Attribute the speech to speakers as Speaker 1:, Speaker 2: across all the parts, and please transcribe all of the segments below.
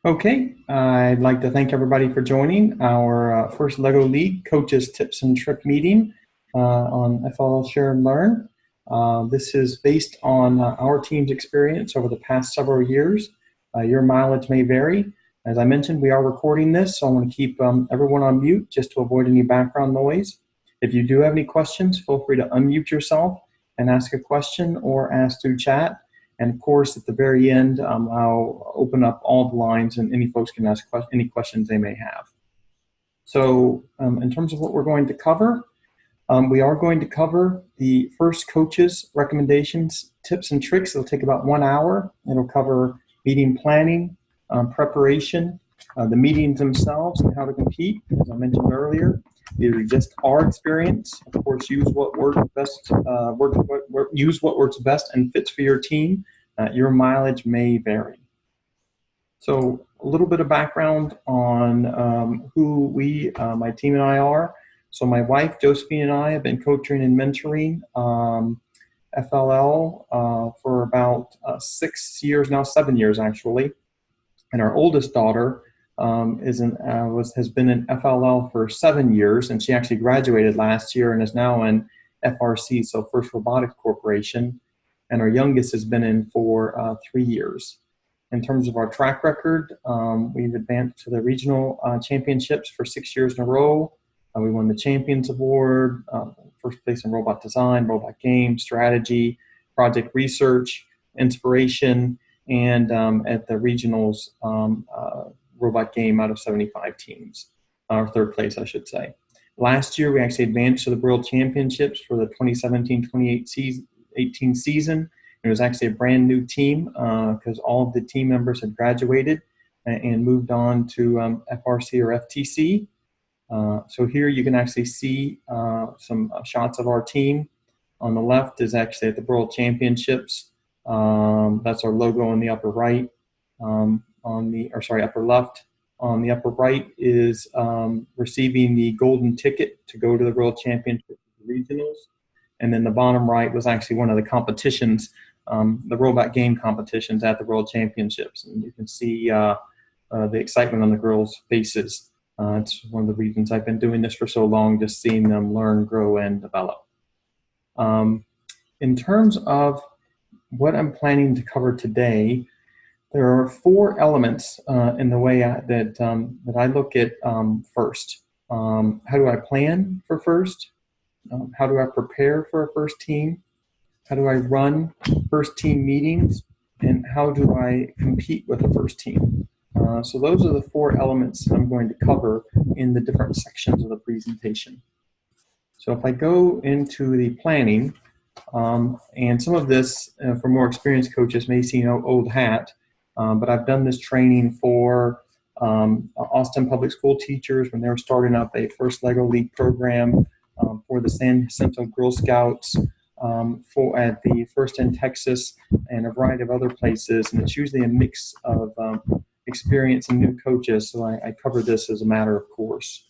Speaker 1: Okay, I'd like to thank everybody for joining our first LEGO League Coaches Tips and Trick meeting on FLL Share and Learn. This is based on our team's experience over the past several years. Your mileage may vary. As I mentioned, we are recording this, so I want to keep everyone on mute just to avoid any background noise. If you do have any questions, feel free to unmute yourself and ask a question or ask through chat. And of course, at the very end, I'll open up all the lines and any folks can ask any questions they may have. So in terms of what we're going to cover, we are going to cover the first coaches recommendations, tips and tricks. It'll take about 1 hour. It'll cover meeting planning, preparation, the meetings themselves and how to compete. As I mentioned earlier, these are just our experience. Of course, use what works best. Use what works best and fits for your team. Your mileage may vary. So a little bit of background on who my team and I are. So my wife, Josephine, and I have been coaching and mentoring FLL for about 6 years now, 7 years actually. And our oldest daughter has been in FLL for 7 years, and she actually graduated last year and is now in FRC, so First Robotics Corporation. And our youngest has been in for 3 years. In terms of our track record, we've advanced to the regional championships for 6 years in a row. We won the Champions Award, first place in robot design, robot game, strategy, project research, inspiration, and at the regionals robot game out of 75 teams, or third place, I should say. Last year, we actually advanced to the World Championships for the 2017-2018 season. It was actually a brand new team because all of the team members had graduated and moved on to FRC or FTC. So here you can actually see some shots of our team. On the left is actually at the World Championships. That's our logo on the upper right. Upper left. On the upper right is receiving the golden ticket to go to the World Championship regionals. And then the bottom right was actually one of the competitions, the robot game competitions at the World Championships. And you can see the excitement on the girls' faces. It's one of the reasons I've been doing this for so long, just seeing them learn, grow, and develop. In terms of what I'm planning to cover today, there are 4 elements in the way that I look at first. How do I plan for first? How do I prepare for a first team? How do I run first team meetings? And how do I compete with a first team? So those are the 4 elements I'm going to cover in the different sections of the presentation. So if I go into the planning, and some of this for more experienced coaches may seem old hat, but I've done this training for Austin Public School teachers when they were starting up a first LEGO League program, for the San Jacinto Girl Scouts, at the First in Texas, and a variety of other places. And it's usually a mix of experience and new coaches, so I cover this as a matter of course.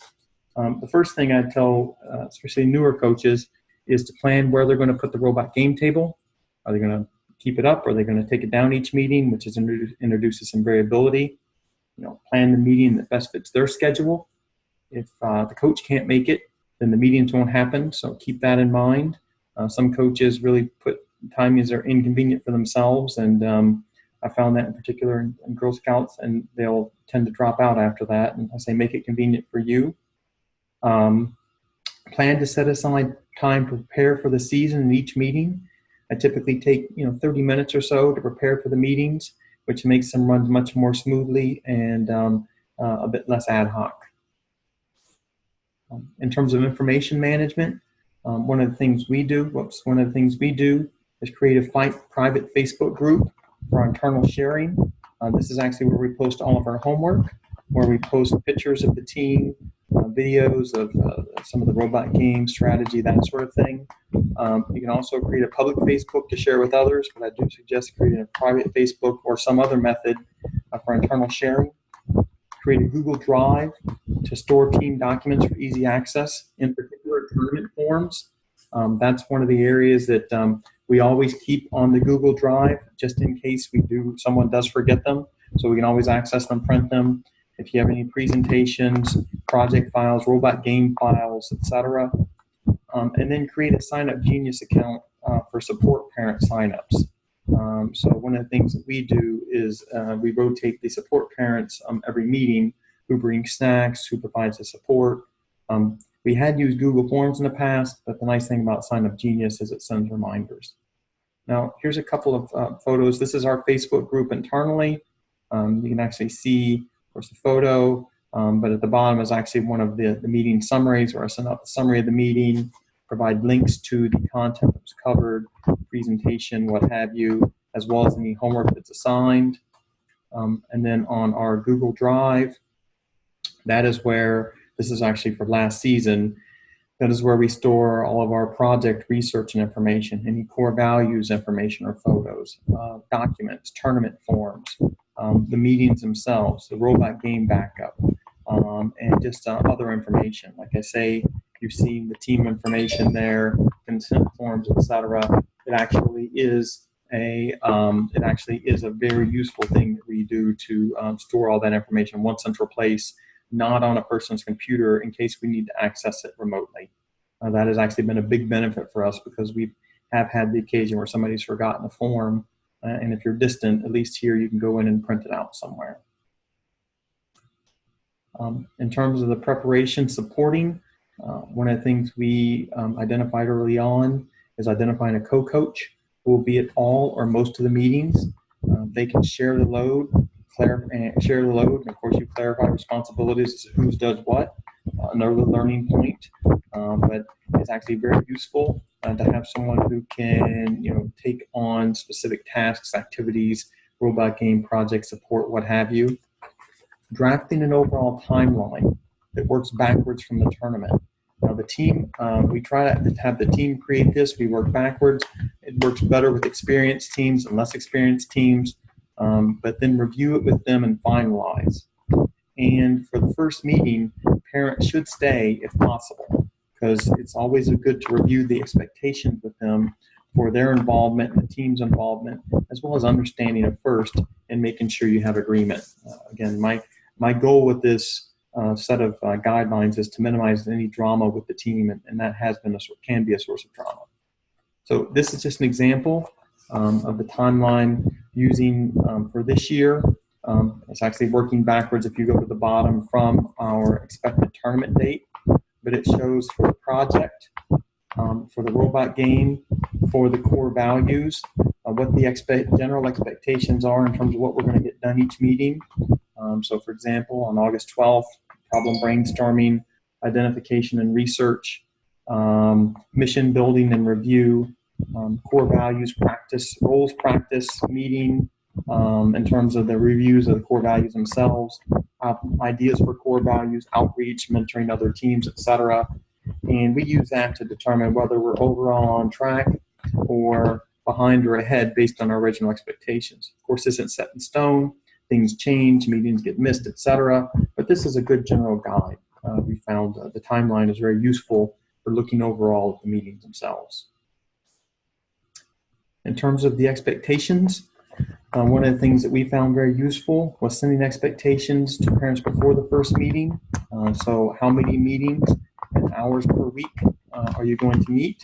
Speaker 1: The first thing I tell, especially newer coaches, is to plan where they're going to put the robot game table. Are they going to keep it up? Or are they going to take it down each meeting, which introduces some variability? Plan the meeting that best fits their schedule. If the coach can't make it, then the meetings won't happen, so keep that in mind. Some coaches really put timings that are inconvenient for themselves, and I found that in particular in Girl Scouts, and they'll tend to drop out after that. And I say make it convenient for you. Plan to set aside time to prepare for the season in each meeting. I typically take 30 minutes or so to prepare for the meetings, which makes them run much more smoothly and a bit less ad hoc. In terms of information management, one of the things we do is create a private Facebook group for our internal sharing. This is actually where we post all of our homework, where we post pictures of the team, videos of some of the robot game strategy, that sort of thing. You can also create a public Facebook to share with others, but I do suggest creating a private Facebook or some other method for internal sharing. Create a Google Drive to store team documents for easy access, in particular tournament forms. That's one of the areas that we always keep on the Google Drive, just in case someone does forget them. so we can always access them, print them. If you have any presentations, project files, robot game files, etc. And then create a Sign Up Genius account for support parent signups. So one of the things that we do is we rotate the support parents every meeting, who brings snacks, who provides the support. We had used Google Forms in the past, but the nice thing about Sign Up Genius is it sends reminders. Now, here's a couple of photos. This is our Facebook group internally. You can actually see, of course, the photo, but at the bottom is actually one of the meeting summaries, where I send out the summary of the meeting, provide links to the content that was covered, presentation, what have you, as well as any homework that's assigned. And then on our Google Drive, that is where, this is actually for last season, that is where we store all of our project research and information, any core values information or photos, documents, tournament forms, the meetings themselves, the robot game backup, and just other information. Like I say, you've seen the team information there, consent forms, etc. It actually is a very useful thing that we do to store all that information in one central place, not on a person's computer, in case we need to access it remotely. That has actually been a big benefit for us, because we have had the occasion where somebody's forgotten a form, and if you're distant, at least here you can go in and print it out somewhere. In terms of the preparation supporting, one of the things we identified early on is identifying a co-coach who will be at all or most of the meetings. They can share the load, and of course you clarify responsibilities as to who does what, another learning point. But it's actually very useful to have someone who can, take on specific tasks, activities, robot game project support, what have you. Drafting an overall timeline that works backwards from the tournament. Now the team, we try to have the team create this. We work backwards. It works better with experienced teams and less experienced teams, but then review it with them and finalize. And for the first meeting, parents should stay if possible, because it's always good to review the expectations with them for their involvement and the team's involvement, as well as understanding it first and making sure you have agreement. Again, my goal with this set of guidelines is to minimize any drama with the team, and that can be a source of drama. So this is just an example of the timeline using for this year. It's actually working backwards if you go to the bottom from our expected tournament date, but it shows for the project, for the robot game, for the core values, what the general expectations are in terms of what we're going to get done each meeting. So for example, on August 12th, problem brainstorming, identification and research, mission building and review, core values practice, roles practice, meeting, in terms of the reviews of the core values themselves, ideas for core values, outreach, mentoring other teams, etc. And we use that to determine whether we're overall on track or behind or ahead based on our original expectations. Of course, this isn't set in stone. Things change, meetings get missed, etc. But this is a good general guide. We found the timeline is very useful for looking overall at the meetings themselves. In terms of the expectations, one of the things that we found very useful was sending expectations to parents before the first meeting. So how many meetings and hours per week are you going to meet?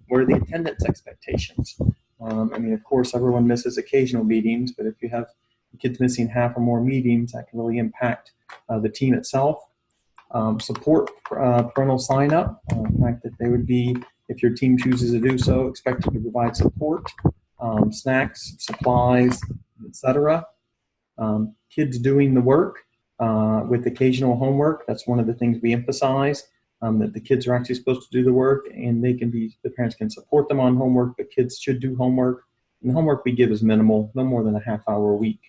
Speaker 1: What are the attendance expectations? Of course, everyone misses occasional meetings, but if you have kids missing half or more meetings, that can really impact the team itself. Support parental sign-up, the fact that they would be, if your team chooses to do so, expected to provide support, snacks, supplies, etc. Kids doing the work with occasional homework. That's one of the things we emphasize, that the kids are actually supposed to do the work, and the parents can support them on homework, but kids should do homework. And the homework we give is minimal, no more than a half hour a week.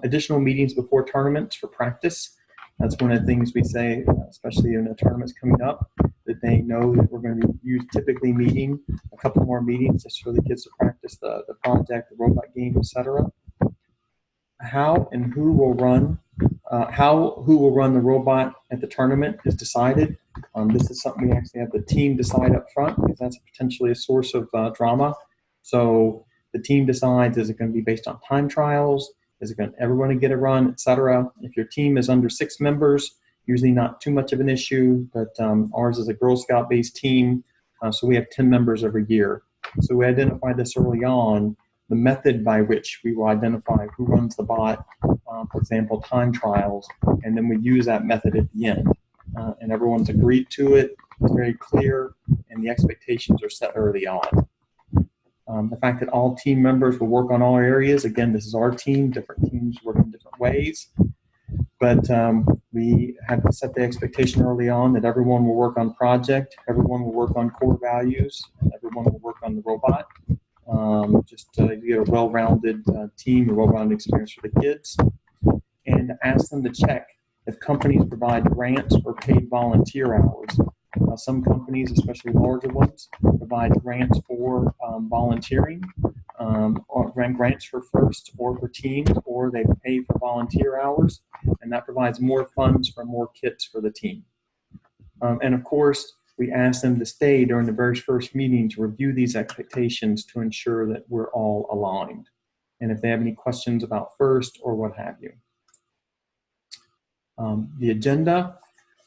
Speaker 1: Additional meetings before tournaments for practice. That's one of the things we say, especially in the tournaments coming up, that they know that we're going to be typically meeting a couple more meetings just for the kids to practice the project, the robot game, etc. How and who will run the robot at the tournament is decided. This is something we actually have the team decide up front, because that's potentially a source of drama. So the team decides, is it going to be based on time trials? Is it going everyone to get a run, etc.? If your team is under 6 members, usually not too much of an issue, but ours is a Girl Scout-based team, so we have 10 members every year. So we identified this early on, the method by which we will identify who runs the bot, for example, time trials, and then we use that method at the end. And everyone's agreed to it, it's very clear, and the expectations are set early on. The fact that all team members will work on all areas, again, this is our team, different teams work in different ways, but we have to set the expectation early on that everyone will work on project, everyone will work on core values, and everyone will work on the robot. Just to get a well-rounded team, a well-rounded experience for the kids, and ask them to check if companies provide grants or paid volunteer hours. Some companies, especially larger ones, provide grants for volunteering, or grants for first or for teams, or they pay for volunteer hours, and that provides more funds for more kits for the team. And of course, we ask them to stay during the very first meeting to review these expectations to ensure that we're all aligned. And if they have any questions about first or what have you. The agenda,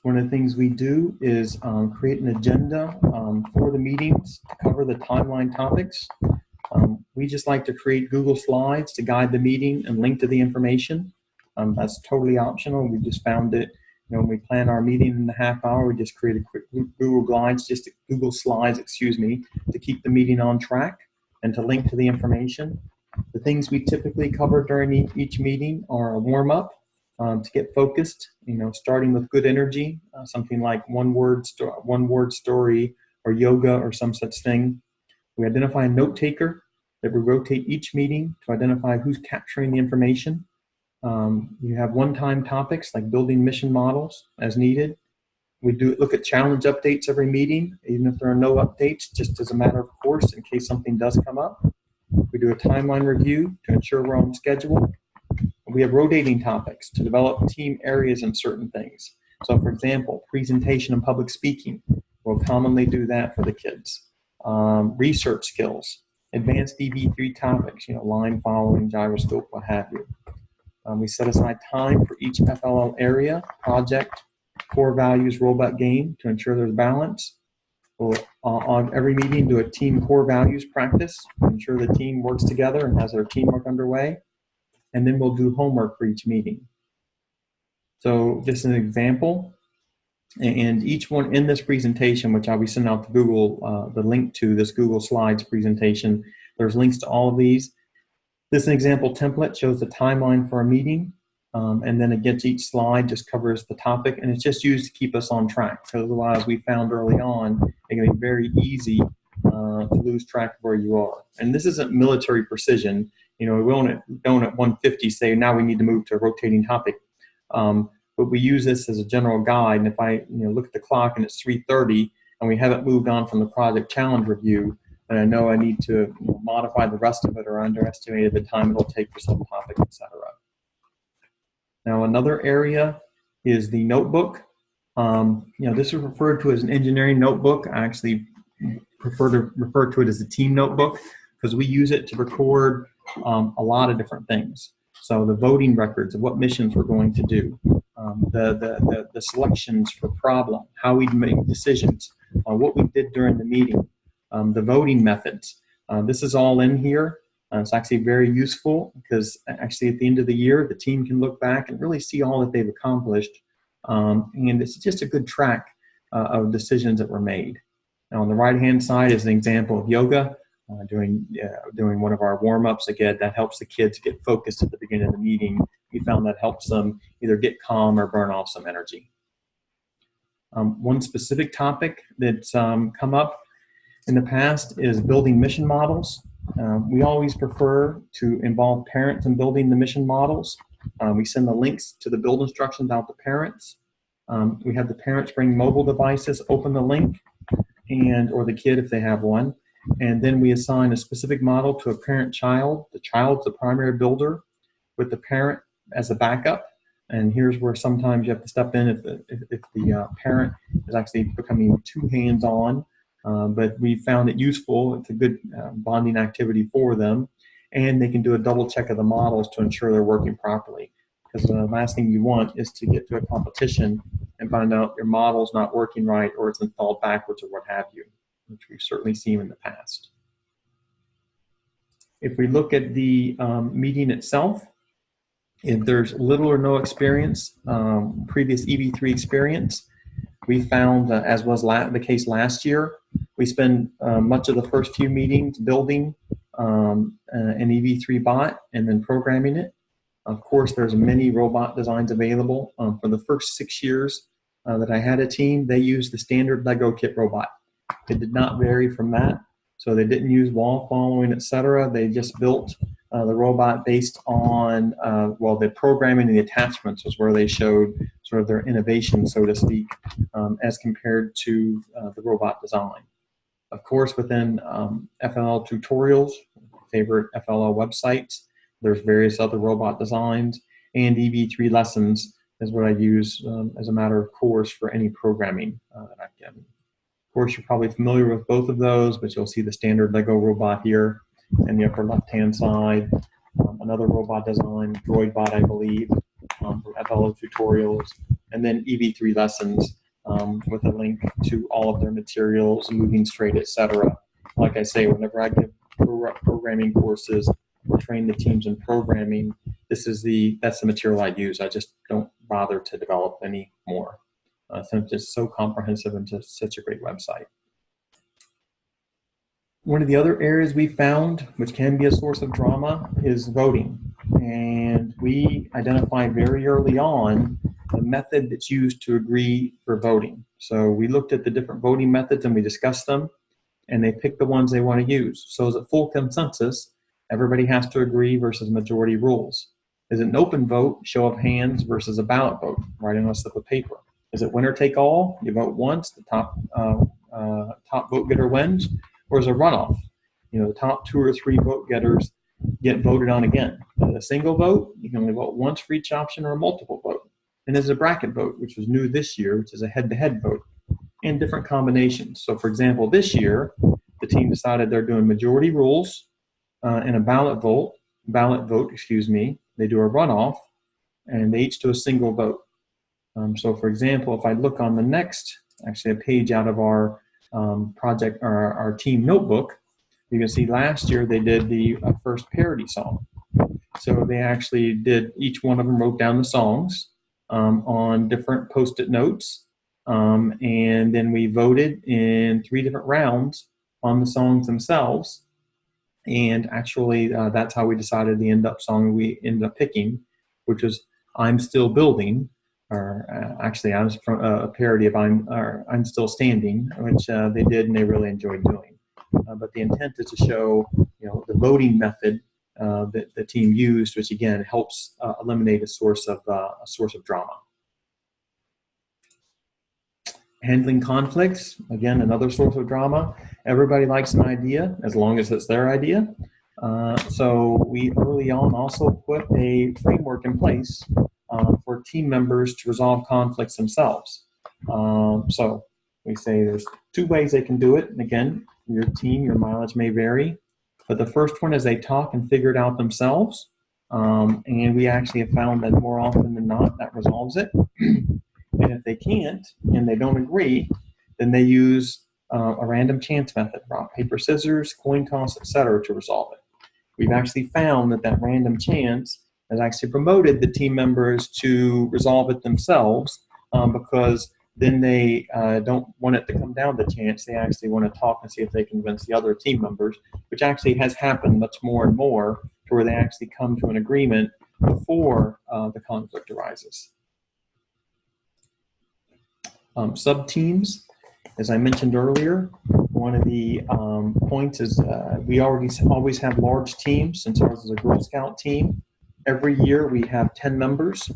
Speaker 1: one of the things we do is create an agenda for the meetings to cover the timeline topics. We just like to create Google Slides to guide the meeting and link to the information. That's totally optional. We just found it. When we plan our meeting in a half hour, we just create a quick Google Slides, excuse me, to keep the meeting on track and to link to the information. The things we typically cover during each meeting are a warm up to get focused. Starting with good energy, something like one word story or yoga or some such thing. We identify a note taker that we rotate each meeting to identify who's capturing the information. You have one-time topics like building mission models as needed. We do look at challenge updates every meeting, even if there are no updates, just as a matter of course in case something does come up. We do a timeline review to ensure we're on schedule. We have rotating topics to develop team areas in certain things. So for example, presentation and public speaking, we'll commonly do that for the kids. Research skills, advanced DB3 topics, line following, gyroscope, what have you. We set aside time for each FLL area, project, core values, robot game to ensure there's balance. We'll, on every meeting, do a team core values practice to ensure the team works together and has their teamwork underway. And then we'll do homework for each meeting. So just an example, and each one in this presentation, which I'll be sending out to Google, the link to this Google Slides presentation, there's links to all of these. This example template shows the timeline for a meeting, and then it gets each slide, just covers the topic, and it's just used to keep us on track. Because otherwise, we found early on, it can be very easy to lose track of where you are. And this isn't military precision. We don't at 150 say, now we need to move to a rotating topic. But we use this as a general guide, and if I look at the clock and it's 3:30, and we haven't moved on from the project challenge review, and I know I need to modify the rest of it or underestimated the time it'll take for some topic, etc. Now another area is the notebook. This is referred to as an engineering notebook. I actually prefer to refer to it as a team notebook because we use it to record a lot of different things. So the voting records of what missions we're going to do, the selections for problem, how we make decisions, what we did during the meeting, the voting methods. This is all in here. It's actually very useful because actually at the end of the year, the team can look back and really see all that they've accomplished. And it's just a good track of decisions that were made. Now on the right-hand side is an example of yoga, doing one of our warm-ups. Again, that helps the kids get focused at the beginning of the meeting. We found that helps them either get calm or burn off some energy. One specific topic that's come up in the past is building mission models. We always prefer to involve parents in building the mission models. We send the links to the build instructions out to parents. We have the parents bring mobile devices, open the link, or the kid if they have one, and then we assign a specific model to a parent-child. The child's the primary builder with the parent as a backup. And here's where sometimes you have to step in if the parent is actually becoming too hands-on. But we found it useful. It's a good bonding activity for them. and they can do a double check of the models to ensure they're working properly. Because the last thing you want is to get to a competition and find out your model's not working right, or it's installed backwards, or what have you, which we've certainly seen in the past. If we look at the meeting itself, if there's little or no experience, previous EV3 experience, we found, as was the case last year, we spend much of the first few meetings building an EV3 bot and then programming it. Of course, there's many robot designs available. For the first 6 years that I had a team, they used the standard Lego kit robot. It did not vary from that. So they didn't use wall following, etc. They just built the robot based on, well, the programming and the attachments was where they showed sort of their innovation, so to speak, as compared to the robot design. Of course, within FLL tutorials, favorite FLL websites, there's various other robot designs, and EV3 lessons is what I use as a matter of course for any programming that I've given. Of course, you're probably familiar with both of those, but you'll see the standard Lego robot here in the upper left-hand side. Another robot design, DroidBot, I believe, from FLL tutorials, and then EV3 lessons with a link to all of their materials, moving straight, etc. Like I say, whenever I give programming courses or train the teams in programming, that's the material I use. I just don't bother to develop any more. So it's just so comprehensive and just such a great website. One of the other areas we found, which can be a source of drama, is voting. And we identified very early on the method that's used to agree for voting. So we looked at the different voting methods and we discussed them, and they picked the ones they want to use. So is it full consensus? Everybody has to agree versus majority rules. Is it an open vote, show of hands, versus a ballot vote, writing on a slip of paper? Is it winner take all? You vote once, the top vote getter wins, or is it a runoff? You know, the top 2 or 3 vote getters get voted on again. A single vote, you can only vote once for each option, or a multiple vote. And there's a bracket vote, which was new this year, which is a head-to-head vote, and different combinations. So, for example, this year, the team decided they're doing majority rules and a ballot vote. They do a runoff, and they each do a single vote. So, for example, if I look on the next, actually a page out of our project, or our team notebook, you can see last year they did the first parody song. So they actually did, each one of them wrote down the songs on different Post-it notes, and then we voted in 3 different rounds on the songs themselves. And actually, that's how we decided the song we ended up picking, which was "I'm Still Building," or actually, I was from a parody of "I'm Still Standing," which they did and they really enjoyed doing. But the intent is to show, you know, the voting method that the team used, which again helps eliminate a source of drama. Handling conflicts, again, another source of drama. Everybody likes an idea as long as it's their idea. So we early on also put a framework in place for team members to resolve conflicts themselves. So we say there's 2 ways they can do it. And again, your team, your mileage may vary. But the first one is they talk and figure it out themselves. And we actually have found that more often than not, that resolves it. And if they can't, and they don't agree, then they use a random chance method, rock, paper, scissors, coin toss, etc., to resolve it. We've actually found that random chance has actually promoted the team members to resolve it themselves, because then they don't want it to come down to chance. They actually want to talk and see if they can convince the other team members, which actually has happened much more and more, to where they actually come to an agreement before the conflict arises. Sub-teams, as I mentioned earlier, one of the points is we always have large teams, since ours is a Girl Scout team. Every year we have 10 members.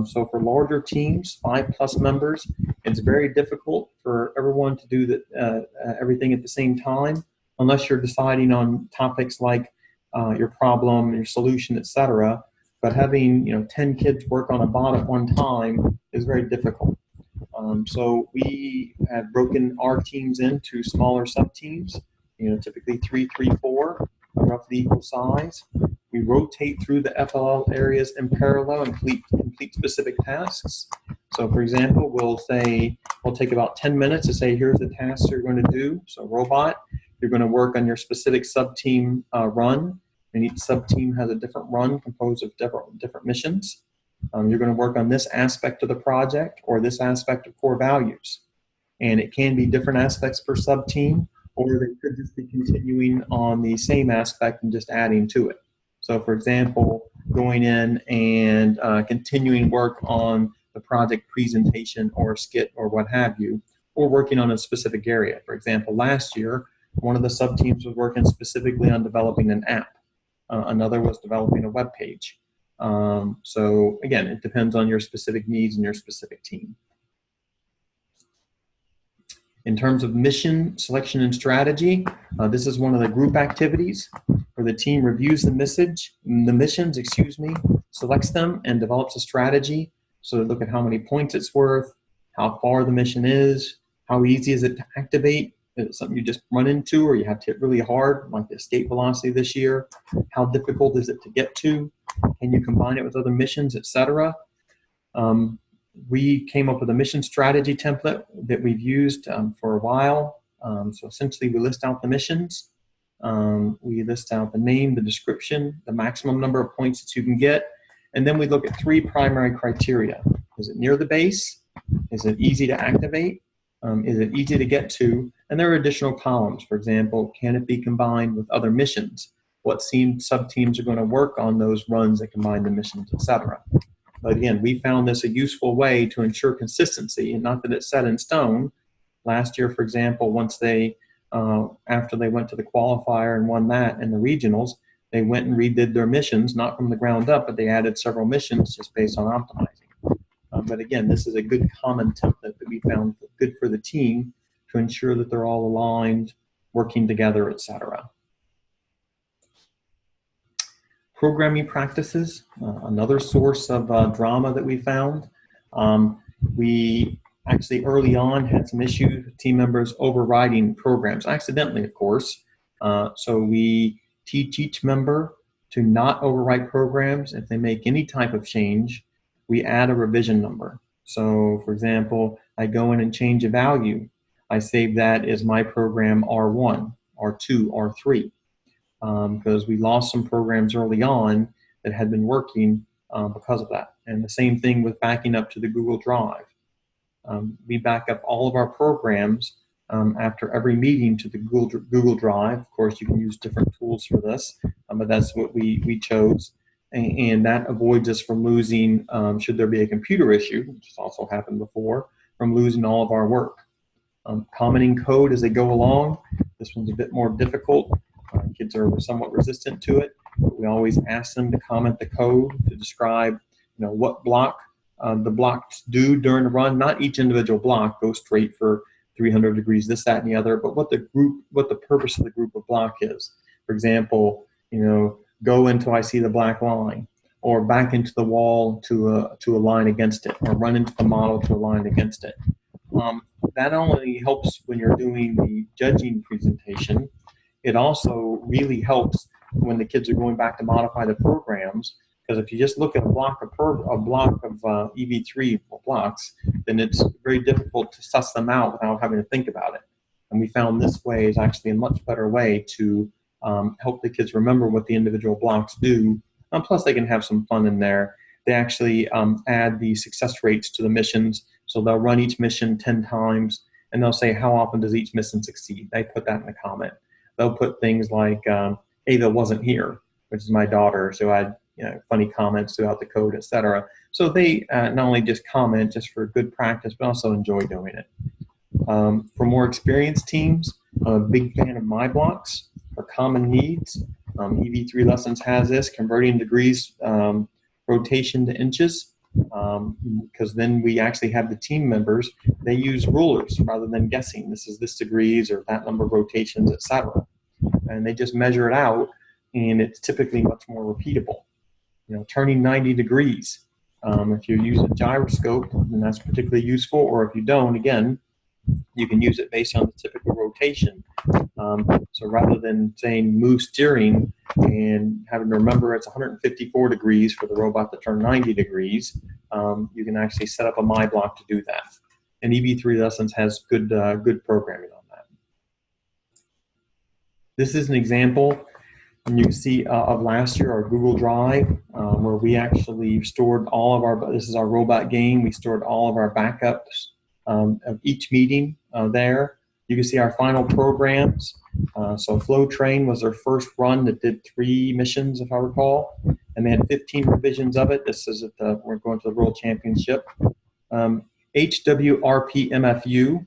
Speaker 1: So for larger teams, 5+ members, it's very difficult for everyone to do everything at the same time, unless you're deciding on topics like your problem, your solution, etc. But having 10 kids work on a bot at one time is very difficult. So we have broken our teams into smaller sub-teams, typically 3, 3, 4. roughly equal size. We rotate through the FLL areas in parallel and complete specific tasks. So for example, we'll take about 10 minutes to say, here's the tasks you're going to do. So robot, you're going to work on your specific sub-team run, and each sub-team has a different run composed of different missions. You're going to work on this aspect of the project or this aspect of core values. And it can be different aspects per sub-team, or they could just be continuing on the same aspect and just adding to it. So for example, going in and continuing work on the project presentation or skit or what have you, or working on a specific area. For example, last year, one of the sub-teams was working specifically on developing an app. Another was developing a web page. So again, it depends on your specific needs and your specific team. In terms of mission selection and strategy, this is one of the group activities where the team reviews the missions, selects them and develops a strategy. So they look at how many points it's worth, how far the mission is, how easy is it to activate. Is it something you just run into or you have to hit really hard, like the escape velocity this year? How difficult is it to get to? Can you combine it with other missions, etc.? We came up with a mission strategy template that we've used for a while. So essentially we list out the missions. We list out the name, the description, the maximum number of points that you can get. And then we look at 3 primary criteria. Is it near the base? Is it easy to activate? Is it easy to get to? And there are additional columns. For example, can it be combined with other missions? What sub-teams are going to work on those runs that combine the missions, etc. But again, we found this a useful way to ensure consistency, and not that it's set in stone. Last year, for example, once after they went to the qualifier and won that in the regionals, they went and redid their missions, not from the ground up, but they added several missions just based on optimizing. But again, this is a good common template that we found good for the team to ensure that they're all aligned, working together, etc. Programming practices, another source of drama that we found. We actually early on had some issues with team members overriding programs, accidentally of course. So we teach each member to not overwrite programs. If they make any type of change, we add a revision number. So for example, I go in and change a value. I save that as my program R1, R2, R3. Because we lost some programs early on that had been working because of that. And the same thing with backing up to the Google Drive. We back up all of our programs after every meeting to the Google Drive. Of course, you can use different tools for this, but that's what we chose. And that avoids us from losing, should there be a computer issue, which has also happened before, from losing all of our work. Commenting code as they go along. This one's a bit more difficult. Kids are somewhat resistant to it. But we always ask them to comment the code to describe, what block the blocks do during the run. Not each individual block goes straight for 300 degrees, this, that, and the other, but what the purpose of the group of block is. For example, go until I see the black line, or back into the wall to a line against it, or run into the model to a line against it. That only helps when you're doing the judging presentation. It also really helps when the kids are going back to modify the programs, because if you just look at a block of EV3 blocks, then it's very difficult to suss them out without having to think about it. And we found this way is actually a much better way to help the kids remember what the individual blocks do. Plus, they can have some fun in there. They actually add the success rates to the missions. So they'll run each mission 10 times, and they'll say, how often does each mission succeed? They put that in the comment. They'll put things like, Ava wasn't here, which is my daughter, so I had funny comments throughout the code, etc. So they not only just comment just for good practice, but also enjoy doing it. For more experienced teams, I'm a big fan of my blocks for common needs. EV3 Lessons has this, converting degrees rotation to inches, because then we actually have the team members, they use rulers rather than guessing. This is this degrees or that number of rotations, etc. And they just measure it out, and it's typically much more repeatable. Turning 90 degrees. If you use a gyroscope, then that's particularly useful, or if you don't, again, You can use it based on the typical rotation. So rather than saying move steering and having to remember it's 154 degrees for the robot to turn 90 degrees, you can actually set up a My Block to do that. And EV3 Lessons has good programming on that. This is an example, and you can see of last year, our Google Drive, where we actually stored all of our, this is our robot game, we stored all of our backups of each meeting there. You can see our final programs. So Flow Train was their first run that did 3 missions, if I recall, and they had 15 revisions of it. This is we're going to the World Championship. HWRPMFU,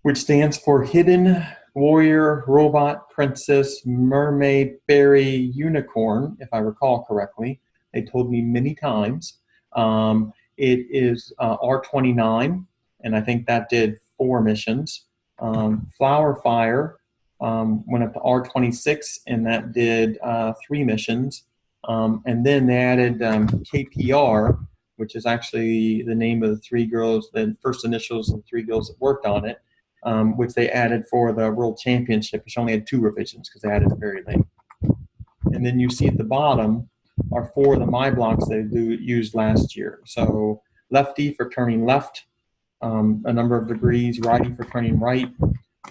Speaker 1: which stands for Hidden Warrior, Robot, Princess, Mermaid, Fairy, Unicorn, if I recall correctly. They told me many times. It is R29, and I think that did 4 missions. Flower Fire went up to R26, and that did 3 missions. And then they added KPR, which is actually the name of the 3 girls, the first initials of the 3 girls that worked on it, which they added for the World Championship, which only had 2 revisions because they added it very late. And then you see at the bottom are 4 of the My Blocks they used last year. So lefty for turning left, a number of degrees, righty for turning right,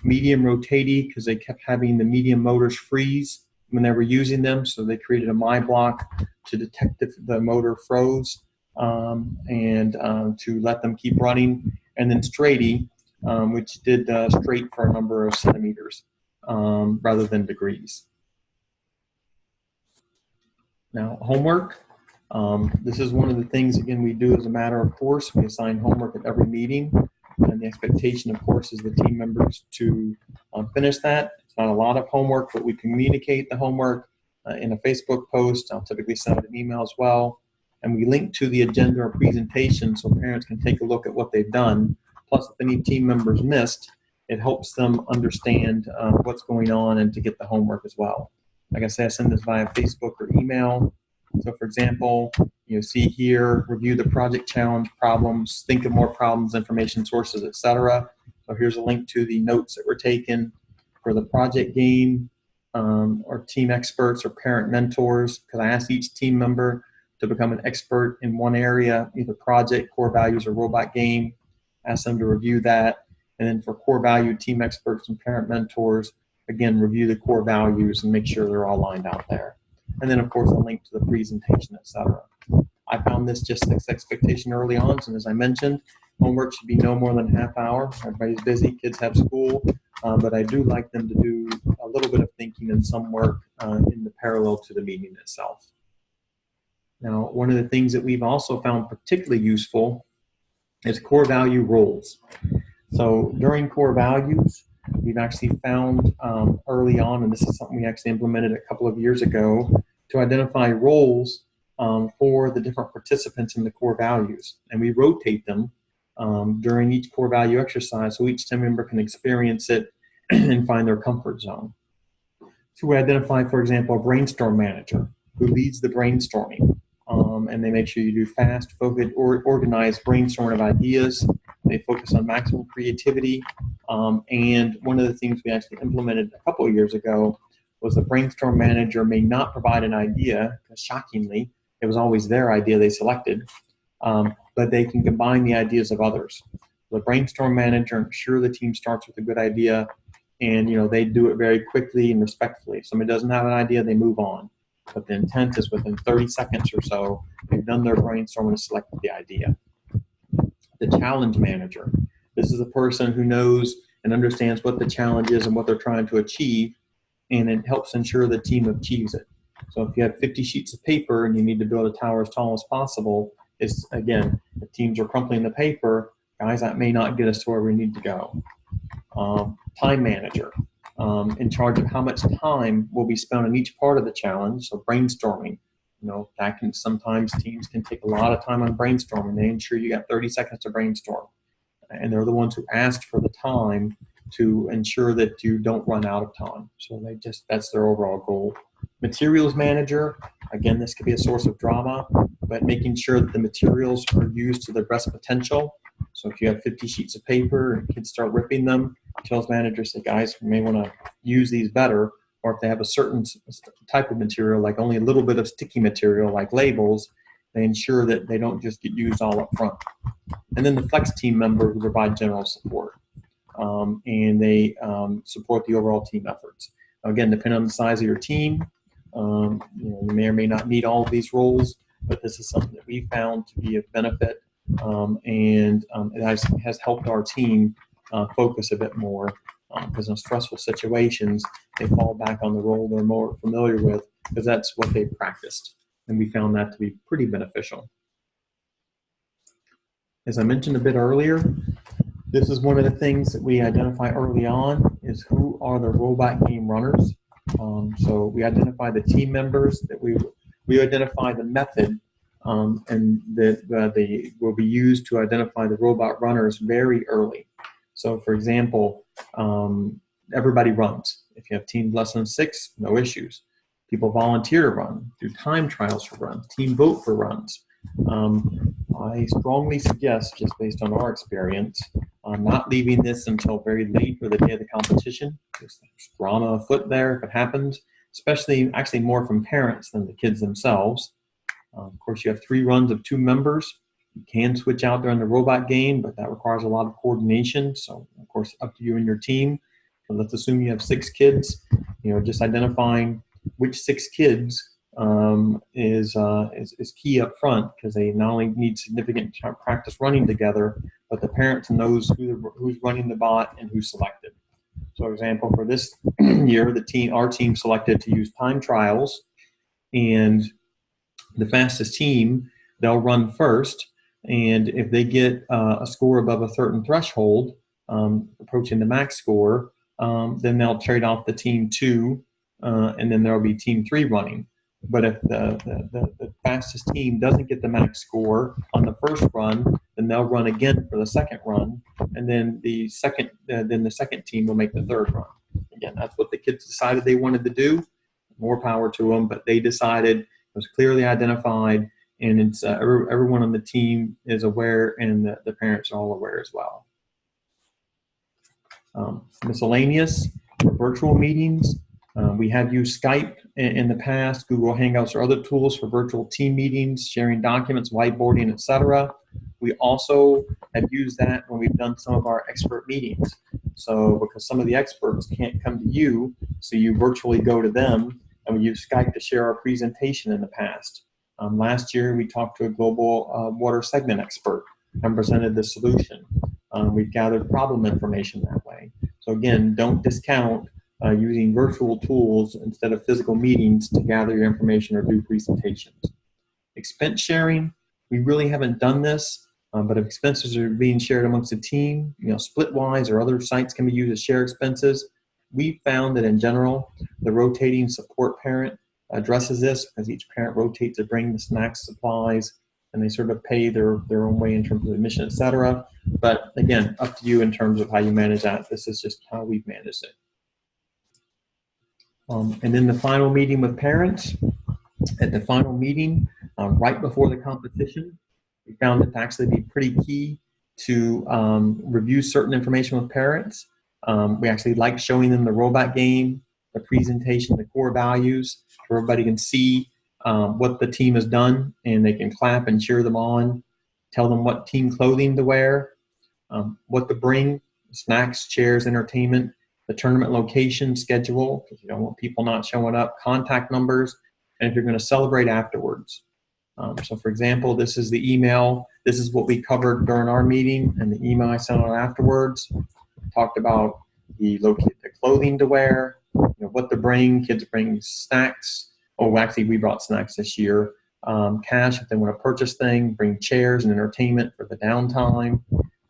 Speaker 1: medium rotatey because they kept having the medium motors freeze when they were using them, so they created a My Block to detect if the motor froze and to let them keep running. And then straighty, which did straight for a number of centimeters rather than degrees. Now, homework. This is one of the things, again, we do as a matter of course. We assign homework at every meeting, and the expectation, of course, is the team members to finish that. It's not a lot of homework, but we communicate the homework in a Facebook post. I'll typically send out an email as well, and we link to the agenda or presentation so parents can take a look at what they've done. Plus, if any team members missed, it helps them understand what's going on and to get the homework as well. Like I say, I send this via Facebook or email. So for example, you see here, review the project challenge problems, think of more problems, information sources, etc. So here's a link to the notes that were taken for the project game, or team experts or parent mentors, because I asked each team member to become an expert in one area, either project, core values, or robot game. Ask them to review that. And then for core value team experts and parent mentors, again, review the core values and make sure they're all lined out there. And then, of course, a link to the presentation, etc. I found this just this expectation early on, and as I mentioned, homework should be no more than a half hour. Everybody's busy, kids have school, but I do like them to do a little bit of thinking and some work in the parallel to the meeting itself. Now, one of the things that we've also found particularly useful is core value roles. So during core values, we've actually found early on, and this is something we actually implemented a couple of years ago, to identify roles for the different participants in the core values. And we rotate them during each core value exercise so each team member can experience it and find their comfort zone. So we identify, for example, a brainstorm manager who leads the brainstorming. And they make sure you do fast, focused, or organized brainstorming of ideas. They focus on maximum creativity. And one of the things we actually implemented a couple of years ago was the brainstorm manager may not provide an idea, because shockingly, it was always their idea they selected, but they can combine the ideas of others. The brainstorm manager ensure the team starts with a good idea, and they do it very quickly and respectfully. If somebody doesn't have an idea, they move on. But the intent is within 30 seconds or so, they've done their brainstorming and selected the idea. The challenge manager. This is a person who knows and understands what the challenge is and what they're trying to achieve, and it helps ensure the team achieves it. So if you have 50 sheets of paper and you need to build a tower as tall as possible, it's, again, if teams are crumpling the paper, guys, that may not get us to where we need to go. Time manager. In charge of how much time will be spent on each part of the challenge. So brainstorming, that can sometimes teams can take a lot of time on brainstorming. They ensure you got 30 seconds to brainstorm, and they're the ones who asked for the time to ensure that you don't run out of time. So that's their overall goal. Materials manager, again, this could be a source of drama, but making sure that the materials are used to their best potential. So if you have 50 sheets of paper and kids start ripping them, sales managers say, guys, we may want to use these better. Or if they have a certain type of material, like only a little bit of sticky material, like labels, they ensure that they don't just get used all up front. And then the flex team member who provide general support. And they support the overall team efforts. Again, depending on the size of your team, you may or may not need all of these roles, but this is something that we found to be of benefit, and it has helped our team focus a bit more, because in stressful situations, they fall back on the role they're more familiar with, because that's what they've practiced, and we found that to be pretty beneficial. As I mentioned a bit earlier, this is one of the things that we identify early on, is who are the robot game runners. So we identify the team members, that we identify the method, and that they will be used to identify the robot runners very early. So for example, everybody runs. If you have teams less than 6, no issues. People volunteer to run, do time trials for runs, team vote for runs. I strongly suggest, just based on our experience, not leaving this until very late for the day of the competition. There's drama afoot there if it happens, especially actually more from parents than the kids themselves. Of course, you have 3 runs of 2 members. You can switch out during the robot game, but that requires a lot of coordination. So, of course, up to you and your team. But let's assume you have 6 kids. Just identifying which 6 kids is key up front, because they not only need significant practice running together, but the parents knows who's running the bot and who's selected. So, for example, for this year, our team selected to use time trials, and the fastest team, they'll run first, and if they get a score above a certain threshold, approaching the max score, then they'll trade off the team 2, and then there'll be team 3 running. But if the fastest team doesn't get the max score on the first run, then they'll run again for the second run, and then the second team will make the third run. Again, that's what the kids decided they wanted to do. More power to them, but they decided, it was clearly identified, and it's everyone on the team is aware, and the parents are all aware as well. Miscellaneous for virtual meetings. We have used Skype in the past, Google Hangouts or other tools for virtual team meetings, sharing documents, whiteboarding, etc. We also have used that when we've done some of our expert meetings. So because some of the experts can't come to you, so you virtually go to them, and we use Skype to share our presentation in the past. Last year, we talked to a global water segment expert and presented the solution. We've gathered problem information that way. So again, don't discount using virtual tools instead of physical meetings to gather your information or do presentations. Expense sharing, we really haven't done this, but if expenses are being shared amongst the team, Splitwise or other sites can be used to share expenses. We found that in general, the rotating support parent addresses this, because each parent rotates to bring the snacks, supplies, and they sort of pay their own way in terms of admission, etc. But again, up to you in terms of how you manage that. This is just how we've managed it. And then the final meeting with parents. At the final meeting, right before the competition, we found it to actually be pretty key to review certain information with parents. We actually like showing them the robot game, the presentation, the core values, so everybody can see what the team has done, and they can clap and cheer them on, tell them what team clothing to wear, what to bring, snacks, chairs, entertainment, the tournament location, schedule, because you don't want people not showing up, contact numbers, and if you're going to celebrate afterwards. So for example, this is the email. This is what we covered during our meeting, and the email I sent out afterwards. We talked about the clothing to wear, what to bring. Kids bring snacks. Oh, actually, we brought snacks this year. Cash if they want to purchase things. Bring chairs and entertainment for the downtime.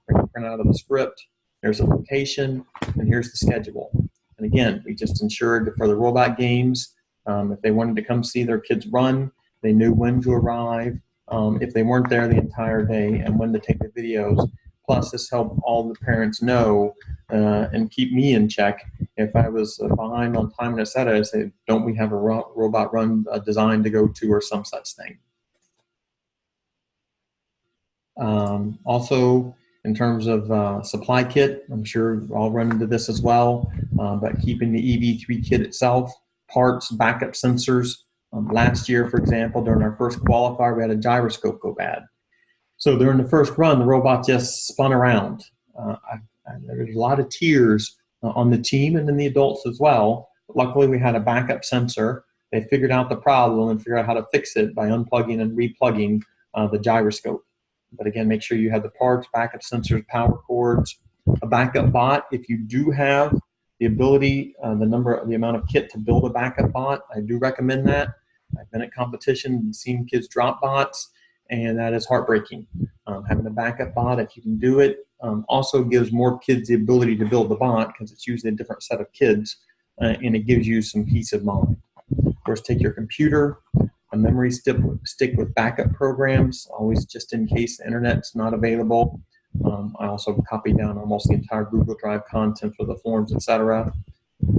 Speaker 1: Bring a printout of the script. There's a location, and here's the schedule. And again, we just ensured for the robot games, if they wanted to come see their kids run, they knew when to arrive, if they weren't there the entire day, and when to take the videos. Plus, this helped all the parents know and keep me in check. If I was behind on time, etc., I say, don't we have a robot run design to go to, or some such thing. Also, in terms of supply kit. I'm sure I'll run into this as well, but keeping the EV3 kit itself, parts, backup sensors. Last year, for example, during our first qualifier, we had a gyroscope go bad. So during the first run, the robot just spun around. There was a lot of tears on the team and then the adults as well. But luckily, we had a backup sensor. They figured out the problem and figured out how to fix it by unplugging and replugging the gyroscope. But again, make sure you have the parts, backup sensors, power cords, a backup bot. If you do have the ability, the amount of kit to build a backup bot, I do recommend that. I've been at competition and seen kids drop bots, and that is heartbreaking. Having a backup bot, if you can do it, also gives more kids the ability to build the bot because it's usually a different set of kids, and it gives you some peace of mind. Of course, take your computer, a memory stick with backup programs, always just in case the internet's not available. I also copy down almost the entire Google Drive content for the forms, etc.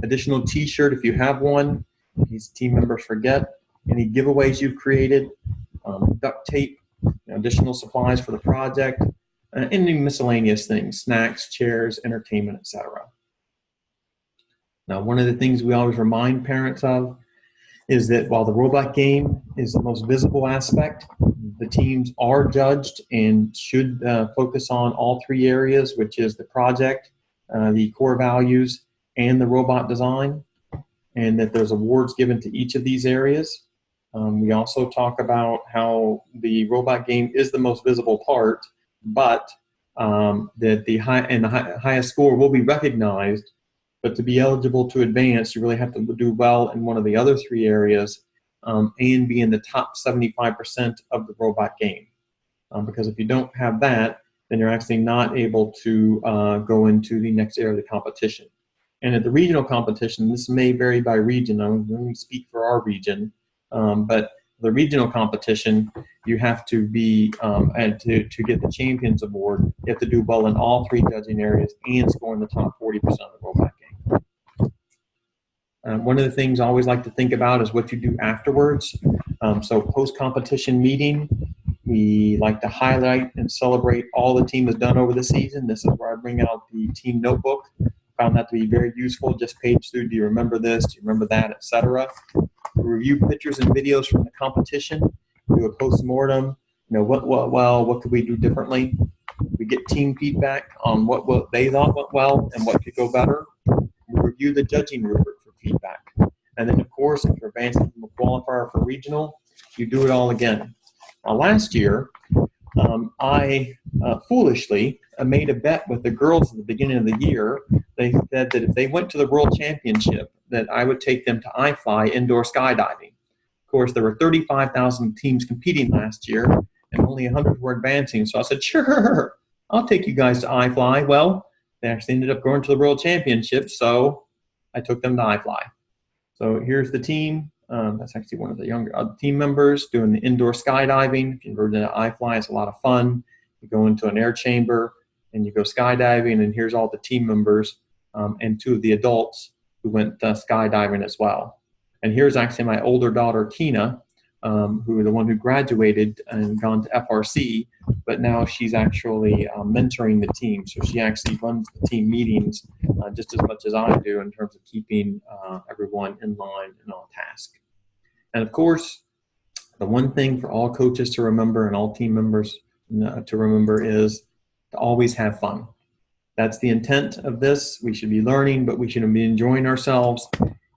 Speaker 1: Additional t-shirt if you have one, in case team members forget. Any giveaways you've created, duct tape, additional supplies for the project, any miscellaneous things, snacks, chairs, entertainment, etc. Now, one of the things we always remind parents of is that while the robot game is the most visible aspect, the teams are judged and should focus on all three areas, which is the project, the core values, and the robot design, and that there's awards given to each of these areas. We also talk about how the robot game is the most visible part, but that the highest score will be recognized. But to be eligible to advance, you really have to do well in one of the other three areas and be in the top 75% of the robot game. Because if you don't have that, then you're actually not able to go into the next area of the competition. And at the regional competition, this may vary by region. I'm going to speak for our region. But the regional competition, you have to be, and to get the Champions Award, you have to do well in all three judging areas and score in the top 40% of the robot game. One of the things I always like to think about is what you do afterwards. So post-competition meeting, we like to highlight and celebrate all the team has done over the season. This is where I bring out the team notebook. Found that to be very useful. Just page through, do you remember this, do you remember that, etc. Review pictures and videos from the competition, do a post-mortem, what could we do differently? We get team feedback on what they thought went well and what could go better. We review the judging rubric for feedback. And then, of course, if you're advancing from a qualifier for regional, you do it all again. Last year, I foolishly made a bet with the girls at the beginning of the year. They said that if they went to the World Championship, that I would take them to iFly indoor skydiving. Of course, there were 35,000 teams competing last year, and only 100 were advancing. So I said, sure, I'll take you guys to iFly. Well, they actually ended up going to the World Championship, so I took them to iFly. So here's the team. That's actually one of the younger team members doing the indoor skydiving. If you've ever done iFly, it's a lot of fun. You go into an air chamber and you go skydiving, and here's all the team members and two of the adults who went skydiving as well. And here's actually my older daughter, Tina, who is the one who graduated and gone to FRC, but now she's actually mentoring the team. So she actually runs the team meetings just as much as I do in terms of keeping everyone in line and on task. And of course, the one thing for all coaches to remember and all team members to remember is to always have fun. That's the intent of this. We should be learning, but we should be enjoying ourselves.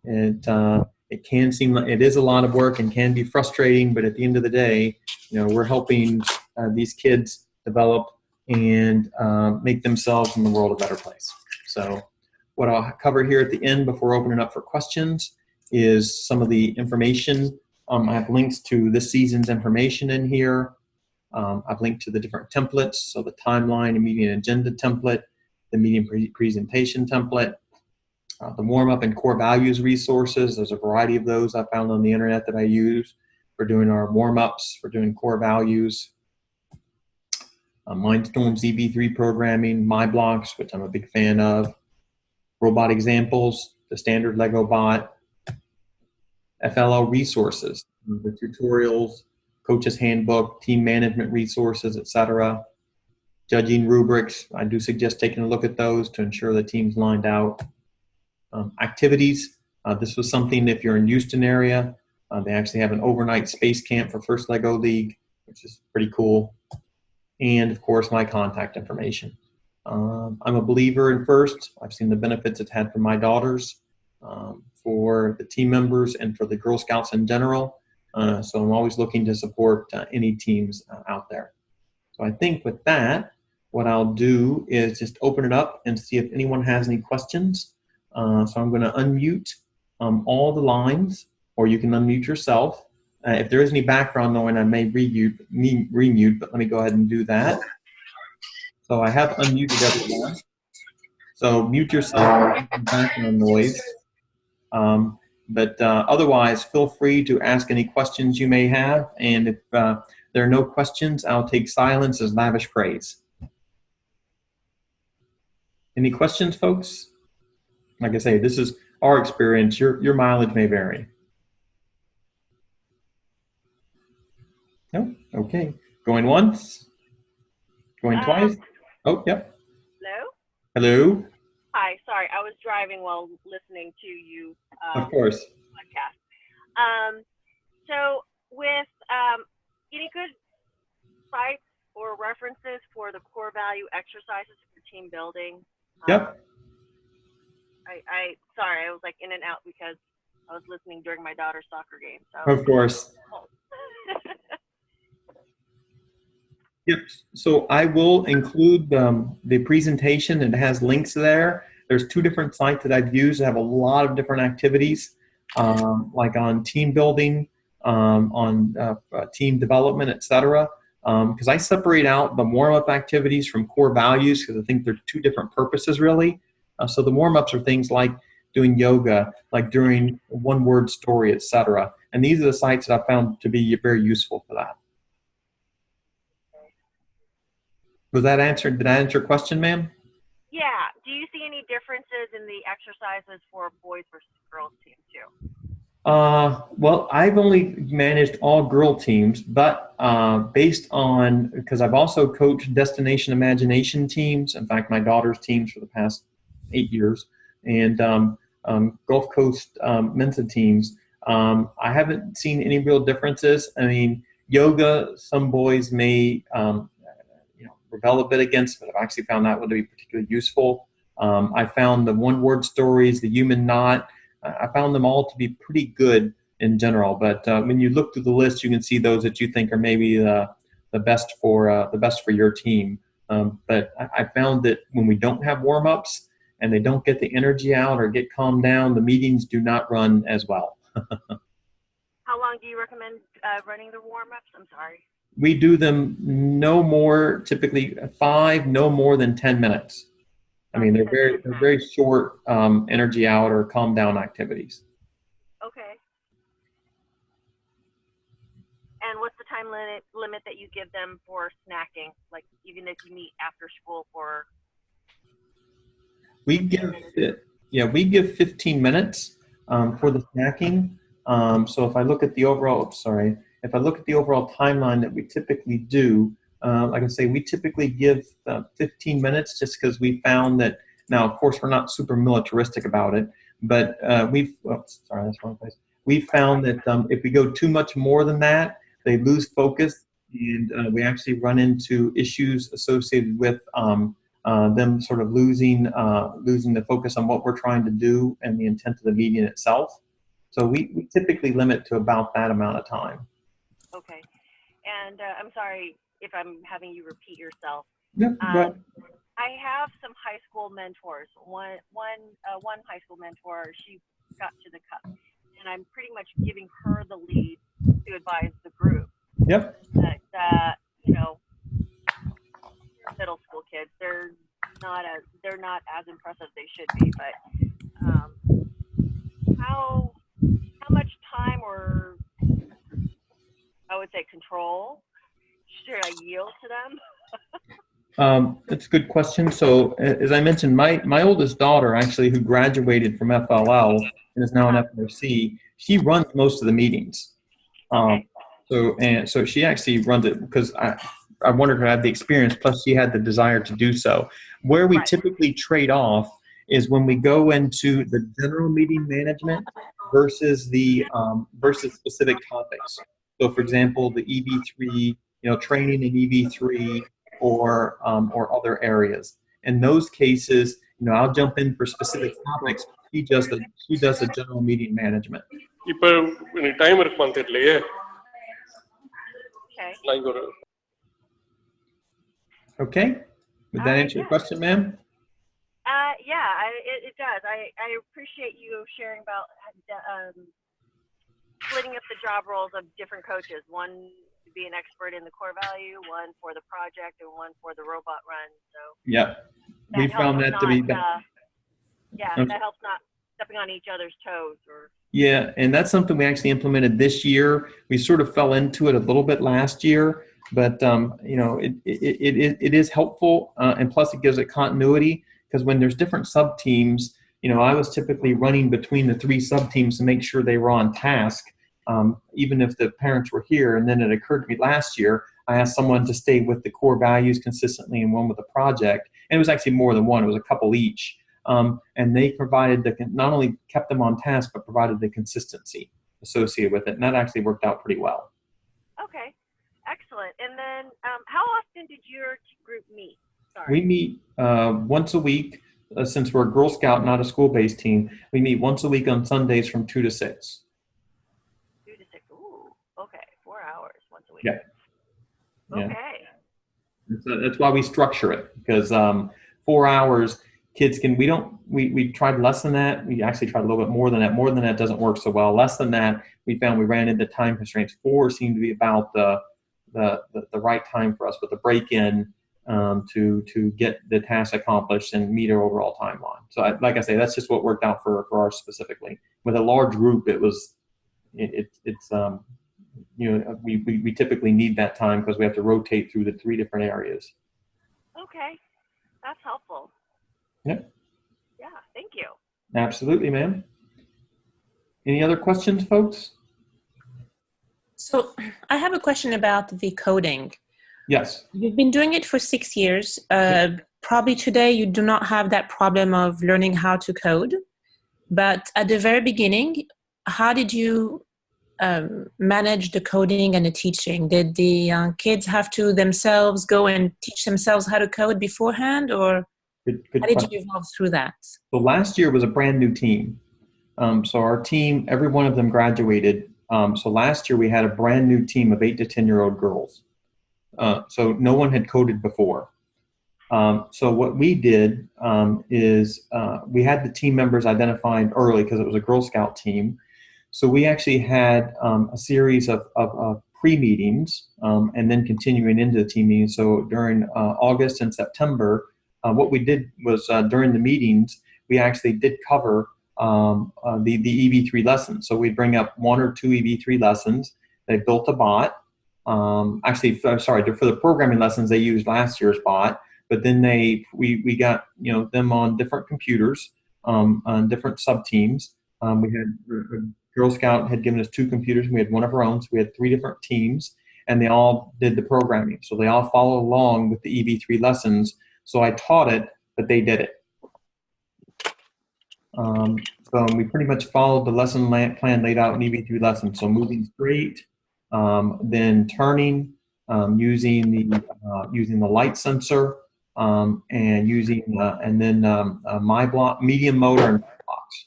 Speaker 1: And it can seem like it is a lot of work and can be frustrating, but at the end of the day, we're helping these kids develop and make themselves and the world a better place. So what I'll cover here at the end before opening up for questions is some of the information. I have links to this season's information in here. I've linked to the different templates, so the timeline and meeting agenda template, the meeting presentation template, the warm-up and core values resources. There's a variety of those I found on the internet that I use for doing our warm-ups, for doing core values. Mindstorm's EV3 programming, my blocks, which I'm a big fan of, robot examples, the standard Lego bot, FLL resources, the tutorials, coach's handbook, team management resources, etc. judging rubrics. I do suggest taking a look at those to ensure the team's lined out. Activities. This was something, if you're in Houston area, they actually have an overnight space camp for First Lego League, which is pretty cool. And of course, my contact information. I'm a believer in FIRST. I've seen the benefits it's had for my daughters, for the team members, and for the Girl Scouts in general. So I'm always looking to support any teams out there. So I think with that, what I'll do is just open it up and see if anyone has any questions. So I'm going to unmute all the lines, or you can unmute yourself. If there is any background noise, I may remute, but let me go ahead and do that. So I have unmuted everyone. So mute yourself, background noise. But otherwise, feel free to ask any questions you may have. And if there are no questions, I'll take silence as lavish praise. Any questions, folks? Like I say, this is our experience. Your mileage may vary. No? Okay. Going once? Going twice? Oh, yep.
Speaker 2: Hello?
Speaker 1: Hello?
Speaker 2: Hi, sorry, I was driving while listening to you.
Speaker 1: Of course.
Speaker 2: Podcast. So with any good sites or references for the core value exercises for team building?
Speaker 1: Yep.
Speaker 2: Sorry, I was like in and out because I was listening during my daughter's soccer game. So.
Speaker 1: Of course. Yep. So I will include the presentation. It has links there. There's 2 different sites that I've used that have a lot of different activities, like on team building, on team development, etc. Because I separate out the warm-up activities from core values because I think they're 2 different purposes, really. So the warm-ups are things like doing yoga, like doing one-word story, etc. And these are the sites that I found to be very useful for that. Was that answered? Did I answer your question, ma'am?
Speaker 2: Yeah. Do you see any differences in the exercises for boys versus girls team too?
Speaker 1: Well, I've only managed all girl teams, but based on, because I've also coached Destination Imagination teams. In fact, my daughter's teams for the past 8 years, and Gulf Coast Mensa teams. I haven't seen any real differences. I mean, yoga, some boys may rebel a bit against, but I've actually found that one to be particularly useful. I found the one-word stories, the human knot, I found them all to be pretty good in general. But when you look through the list, you can see those that you think are maybe the best for your team. But I found that when we don't have warm-ups and they don't get the energy out or get calmed down, the meetings do not run as well.
Speaker 2: How long do you recommend running the warm-ups? I'm sorry.
Speaker 1: We do them no more, typically 5, no more than 10 minutes. I mean, they're very short energy out or calm down activities.
Speaker 2: Okay. And what's the time limit that you give them for snacking? Like even if you meet after school for?
Speaker 1: We give 15 minutes for the snacking. So if I look at the overall, if I look at the overall timeline that we typically do, like I say, we typically give 15 minutes just because we found that, now of course we're not super militaristic about it, but we've found that if we go too much more than that, they lose focus, and we actually run into issues associated with them sort of losing the focus on what we're trying to do and the intent of the meeting itself. So we typically limit to about that amount of time.
Speaker 2: Okay. And I'm sorry if I'm having you repeat yourself.
Speaker 1: Yep,
Speaker 2: I have some high school mentors. One high school mentor, she got to the cup, and I'm pretty much giving her the lead to advise the group.
Speaker 1: Yep.
Speaker 2: That middle school kids, they're not as impressive as they should be. But how much time, or I would say control, should I yield to them?
Speaker 1: That's a good question. So as I mentioned, my oldest daughter, actually, who graduated from FLL and is now in FLC, she runs most of the meetings.
Speaker 2: Okay.
Speaker 1: So she actually runs it because I wanted her to have the experience, plus she had the desire to do so. Where we
Speaker 2: Right.
Speaker 1: typically trade off is when we go into the general meeting management versus the versus specific topics. So, for example, the EV3, training in EV3 or other areas. In those cases, I'll jump in for specific topics. She does the general meeting management.
Speaker 3: இப்போ எனக்கு time இருக்குமான்னு தெரியலையே.
Speaker 2: Okay.
Speaker 3: நான் ஒரு
Speaker 1: Okay. Would that answer your question, ma'am?
Speaker 2: Yeah, it does. I appreciate you sharing about splitting up the job roles of different coaches. One to be an expert in the core value, one for the project, and one for the robot run. So
Speaker 1: yeah, we found that to be
Speaker 2: that helps not stepping on each other's toes.
Speaker 1: Yeah, and that's something we actually implemented this year. We sort of fell into it a little bit last year, but it is helpful, and plus it gives it continuity, because when there's different sub teams, I was typically running between the 3 sub teams to make sure they were on task, even if the parents were here. And then it occurred to me last year, I asked someone to stay with the core values consistently and one with the project, and it was actually more than one; it was a couple each. And they provided not only kept them on task, but provided the consistency associated with it, and that actually worked out pretty well.
Speaker 2: Okay, excellent. And then, how often did your group meet? Sorry.
Speaker 1: We meet once a week. Since we're a Girl Scout, not a school-based team, we meet once a week on Sundays from 2 to 6.
Speaker 2: 2 to 6. Ooh, okay, 4 hours once a week.
Speaker 1: Yeah.
Speaker 2: Okay.
Speaker 1: So that's why we structure it, because 4 hours. Kids can, we tried less than that. We actually tried a little bit more than that. More than that doesn't work so well. Less than that, we found we ran into time constraints. 4 seemed to be about the right time for us with the break-in to get the task accomplished and meet our overall timeline. So like I say, that's just what worked out for ours specifically. With a large group, we typically need that time because we have to rotate through the 3 different areas.
Speaker 2: Okay, that's helpful.
Speaker 1: Yep.
Speaker 2: Yeah, thank you.
Speaker 1: Absolutely, ma'am. Any other questions, folks?
Speaker 4: So I have a question about the coding.
Speaker 1: Yes.
Speaker 4: You've been doing it for 6 years. Probably today you do not have that problem of learning how to code. But at the very beginning, how did you manage the coding and the teaching? Did the kids have to themselves go and teach themselves how to code beforehand, or
Speaker 1: Good
Speaker 4: how did
Speaker 1: question.
Speaker 4: you evolve through that?
Speaker 1: So last year was a brand new team. So our team, every one of them graduated. So last year we had a brand new team of 8 to 10-year-old girls. So no one had coded before. So what we did is we had the team members identified early because it was a Girl Scout team. So we actually had a series of pre-meetings and then continuing into the team meetings. So during August and September, what we did was during the meetings, we actually did cover the EV3 lessons. So we'd bring up 1 or 2 EV3 lessons. They built a bot. For the programming lessons, they used last year's bot. But then we got them on different computers on different sub teams. We had Girl Scout had given us 2 computers. And we had one of our own. So we had 3 different teams, and they all did the programming. So they all followed along with the EV3 lessons. So I taught it, but they did it. So we pretty much followed the lesson plan laid out in EV3 lessons. So moving straight, then turning, using the light sensor, and then my block, medium motor, and blocks.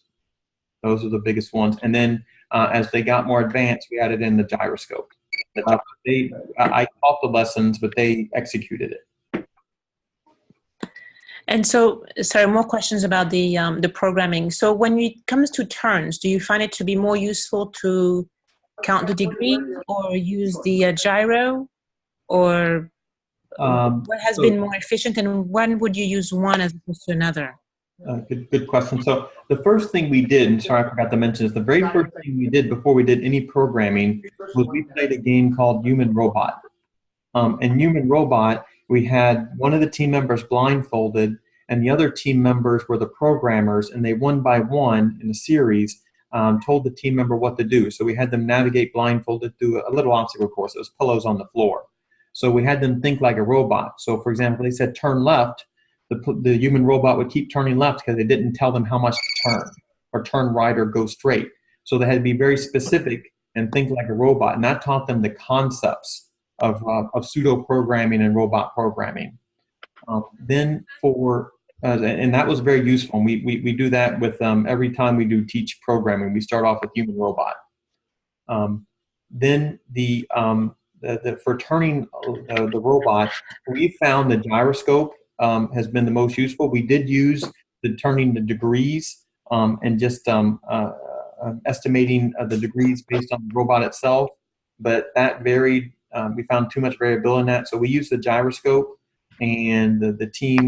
Speaker 1: Those are the biggest ones. And then as they got more advanced, we added in the gyroscope. I taught the lessons, but they executed it.
Speaker 4: And so, sorry, more questions about the programming. So when it comes to turns, do you find it to be more useful to count the degrees or use the gyro? Or what has been more efficient, and when would you use one as opposed to another?
Speaker 1: Good question. So the first thing we did, and sorry I forgot to mention this, the very first thing we did before we did any programming was we played a game called Human Robot. In Human Robot, we had one of the team members blindfolded, and the other team members were the programmers, and they one by one in a series told the team member what to do. So we had them navigate blindfolded through a little obstacle course. It was pillows on the floor. So we had them think like a robot. So for example, they said turn left, the human robot would keep turning left because they didn't tell them how much to turn, or turn right or go straight. So they had to be very specific and think like a robot. And that taught them the concepts of pseudo programming and robot programming. Then and that was very useful. And we do that with every time we do teach programming. We start off with human robot. Then for turning the robot, we found the gyroscope has been the most useful. We did use the turning the degrees and just estimating the degrees based on the robot itself, but that varied. We found too much variability in that, so we used the gyroscope, and the team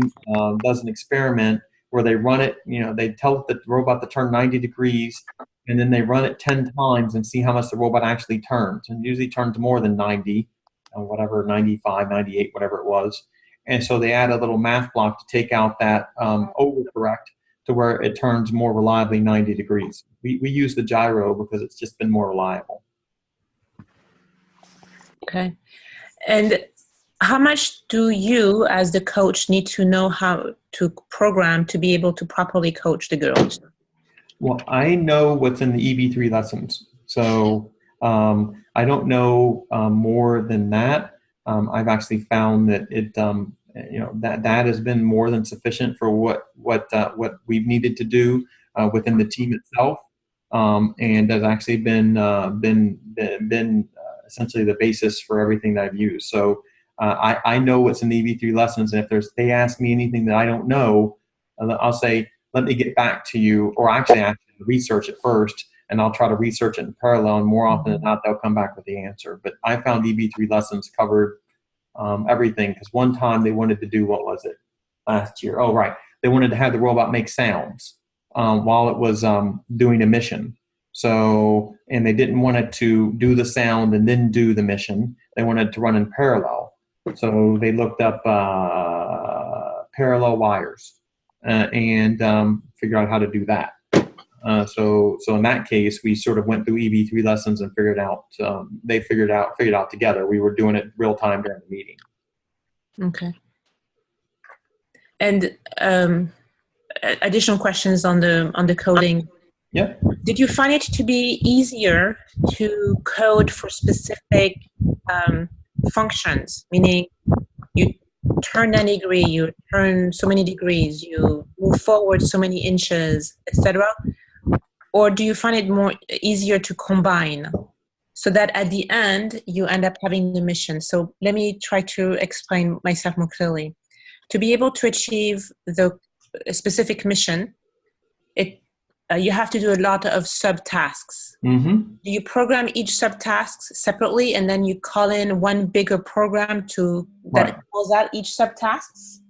Speaker 1: does an experiment where they run it. They tell the robot to turn 90 degrees, and then they run it 10 times and see how much the robot actually turns. And usually turns more than 90, whatever, 95, 98, whatever it was. And so they add a little math block to take out that overcorrect to where it turns more reliably 90 degrees. We use the gyro because it's just been more reliable.
Speaker 4: Okay. And how much do you, as the coach, need to know how to program to be able to properly coach the girls?
Speaker 1: Well, I know what's in the EB3 lessons. So I don't know more than that. I've actually found that it, that has been more than sufficient for what we've needed to do within the team itself, and has actually been essentially the basis for everything that I've used. So I know what's in the EB3 lessons, and if they ask me anything that I don't know, I'll say, let me get back to you, or actually research it first, and I'll try to research it in parallel, and more often than not, they'll come back with the answer. But I found EB3 lessons covered everything, because one time they wanted to do, what was it, last year? Oh, right. They wanted to have the robot make sounds while it was doing a mission. So, and they didn't want it to do the sound and then do the mission. They wanted to run in parallel. So they looked up parallel wires and figured out how to do that. So in that case, we sort of went through EB3 lessons and figured out. They figured out together. We were doing it real time during the meeting.
Speaker 4: Okay. And additional questions on the coding.
Speaker 1: Yeah.
Speaker 4: Did you find it to be easier to code for specific functions? Meaning, you turn 90 degrees, you turn so many degrees, you move forward so many inches, etc. Or do you find it easier to combine, so that at the end you end up having the mission? So let me try to explain myself more clearly. To be able to achieve the specific mission, you have to do a lot of subtasks.
Speaker 1: Mm-hmm.
Speaker 4: Do you program each subtask separately, and then you call in one bigger program that calls out each subtasks?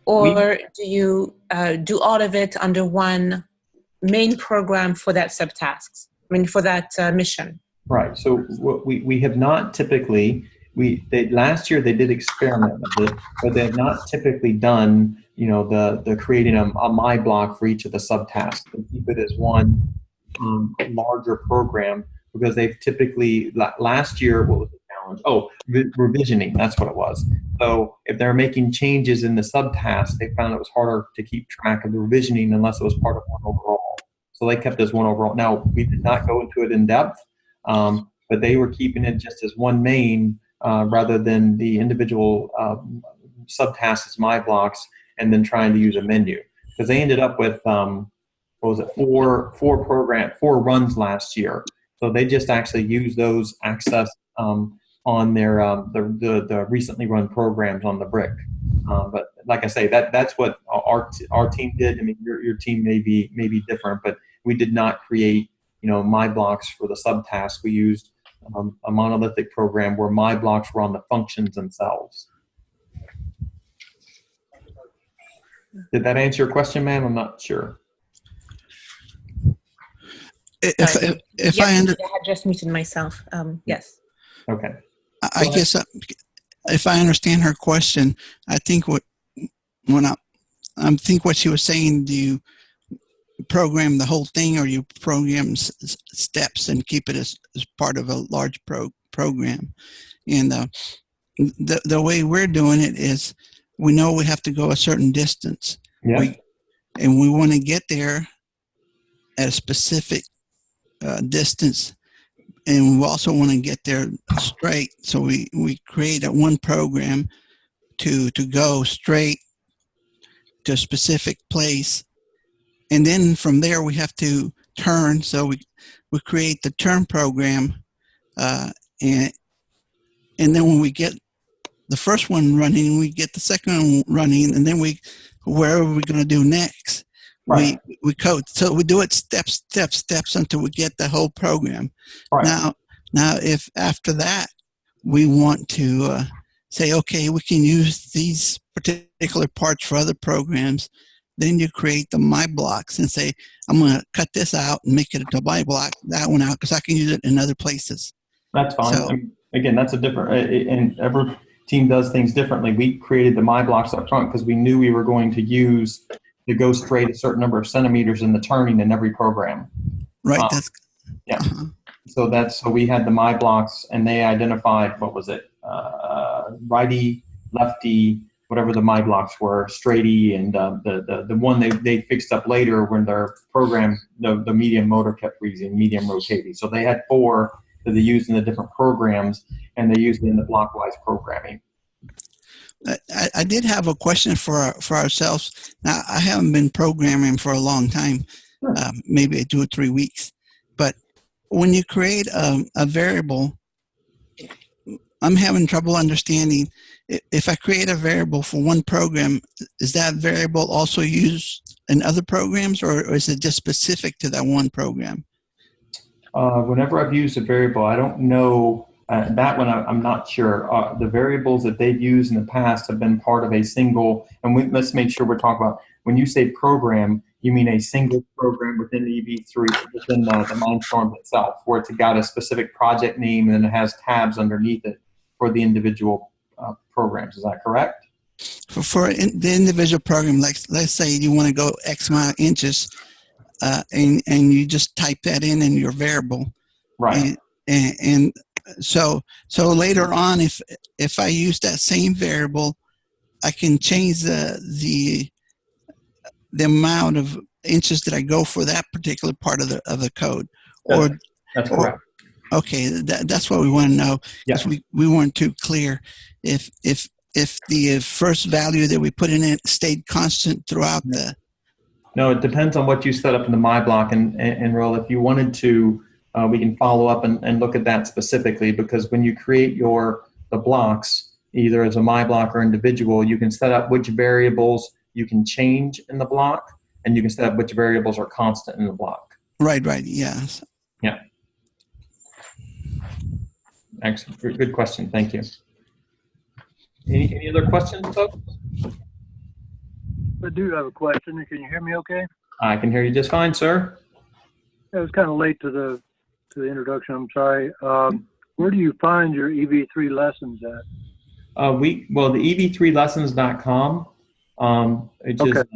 Speaker 4: Or do you do all of it under one main program for that subtasks? I mean, for that mission? Right.
Speaker 1: So what we have not typically, last year they did experiment with it, but they have not typically done, the creating a my block for each of the subtasks. They keep it as one larger program, because they've typically, last year, what was the challenge? Oh, revisioning, that's what it was. So if they're making changes in the subtask, they found it was harder to keep track of the revisioning unless it was part of one overall. So they kept as one overall. Now, we did not go into it in depth, but they were keeping it just as one main rather than the individual subtasks as my blocks, and then trying to use a menu. Because they ended up with, four runs last year. So they just actually used those access on their the recently run programs on the brick. But like I say, that's what our team did. I mean, your team may be different, but we did not create my blocks for the subtask. We used a monolithic program where my blocks were on the functions themselves. Did that answer your question, ma'am? I'm not sure.
Speaker 4: If I had just muted myself. Yes.
Speaker 1: Okay.
Speaker 5: I guess if I understand her question, I think what she was saying, do you program the whole thing, or you program steps and keep it as part of a large program? And the way we're doing it is we know we have to go a certain distance.
Speaker 1: Yeah.
Speaker 5: We want to get there at a specific distance, and we also want to get there straight. So we create one program to go straight to a specific place, and then from there we have to turn. So we create the turn program, and then when we get the first one running, we get the second one running, and then wherever we're going to do next,
Speaker 1: Right.
Speaker 5: we code. So we do it steps until we get the whole program.
Speaker 1: Right.
Speaker 5: Now, if after that we want to say, okay, we can use these particular parts for other programs, then you create the my blocks and say, I'm going to cut this out and make it a my block, that one out, because I can use it in other places.
Speaker 1: That's fine.
Speaker 5: So,
Speaker 1: I mean, again, that's a different, and every team does things differently. We created the my blocks up front because we knew we were going to use to go straight a certain number of centimeters in the turning in every program.
Speaker 5: right.
Speaker 1: Yeah. So we had the my blocks, and they identified, what was it? Righty, lefty, whatever the my blocks were, straighty, and the one they fixed up later when their program, the medium motor kept freezing, medium rotating. So they had 4 that they used in the different programs, and they used it in the blockwise programming.
Speaker 5: I did have a question for ourselves. Now, I haven't been programming for a long time,
Speaker 1: Sure.
Speaker 5: Maybe 2 or 3 weeks. But when you create a variable, I'm having trouble understanding. If I create a variable for one program, is that variable also used in other programs, or is it just specific to that one program?
Speaker 1: Whenever I've used a variable, I don't know. That one, I'm not sure. The variables that they've used in the past have been part of a single, and let's make sure we're talking about, when you say program, you mean a single program within the EV3, within the Mindstorm itself, where it's got a specific project name and then it has tabs underneath it for the individual programs. Is that correct?
Speaker 5: For the individual program, like let's say you want to go X amount of inches, and you just type that in your variable.
Speaker 1: Right.
Speaker 5: And so later on, if I use that same variable, I can change the amount of inches that I go for that particular part of the code.
Speaker 1: That's correct.
Speaker 5: Okay, that's what we want to know, because we weren't too clear if the first value that we put in it stayed constant throughout the.
Speaker 1: No, it depends on what you set up in the my block, and Roll, if you wanted to, we can follow up and look at that specifically, because when you create the blocks, either as a my block or individual, you can set up which variables you can change in the block, and you can set up which variables are constant in the block.
Speaker 5: Right, yes.
Speaker 1: Yeah. Excellent. Good question. Thank you. Any other questions, folks?
Speaker 6: I do have a question. Can you hear me okay?
Speaker 1: I can hear you just fine, sir.
Speaker 6: I was kind of late to the introduction. I'm sorry. Where do you find your EV3 lessons at?
Speaker 1: The ev3lessons.com. It's just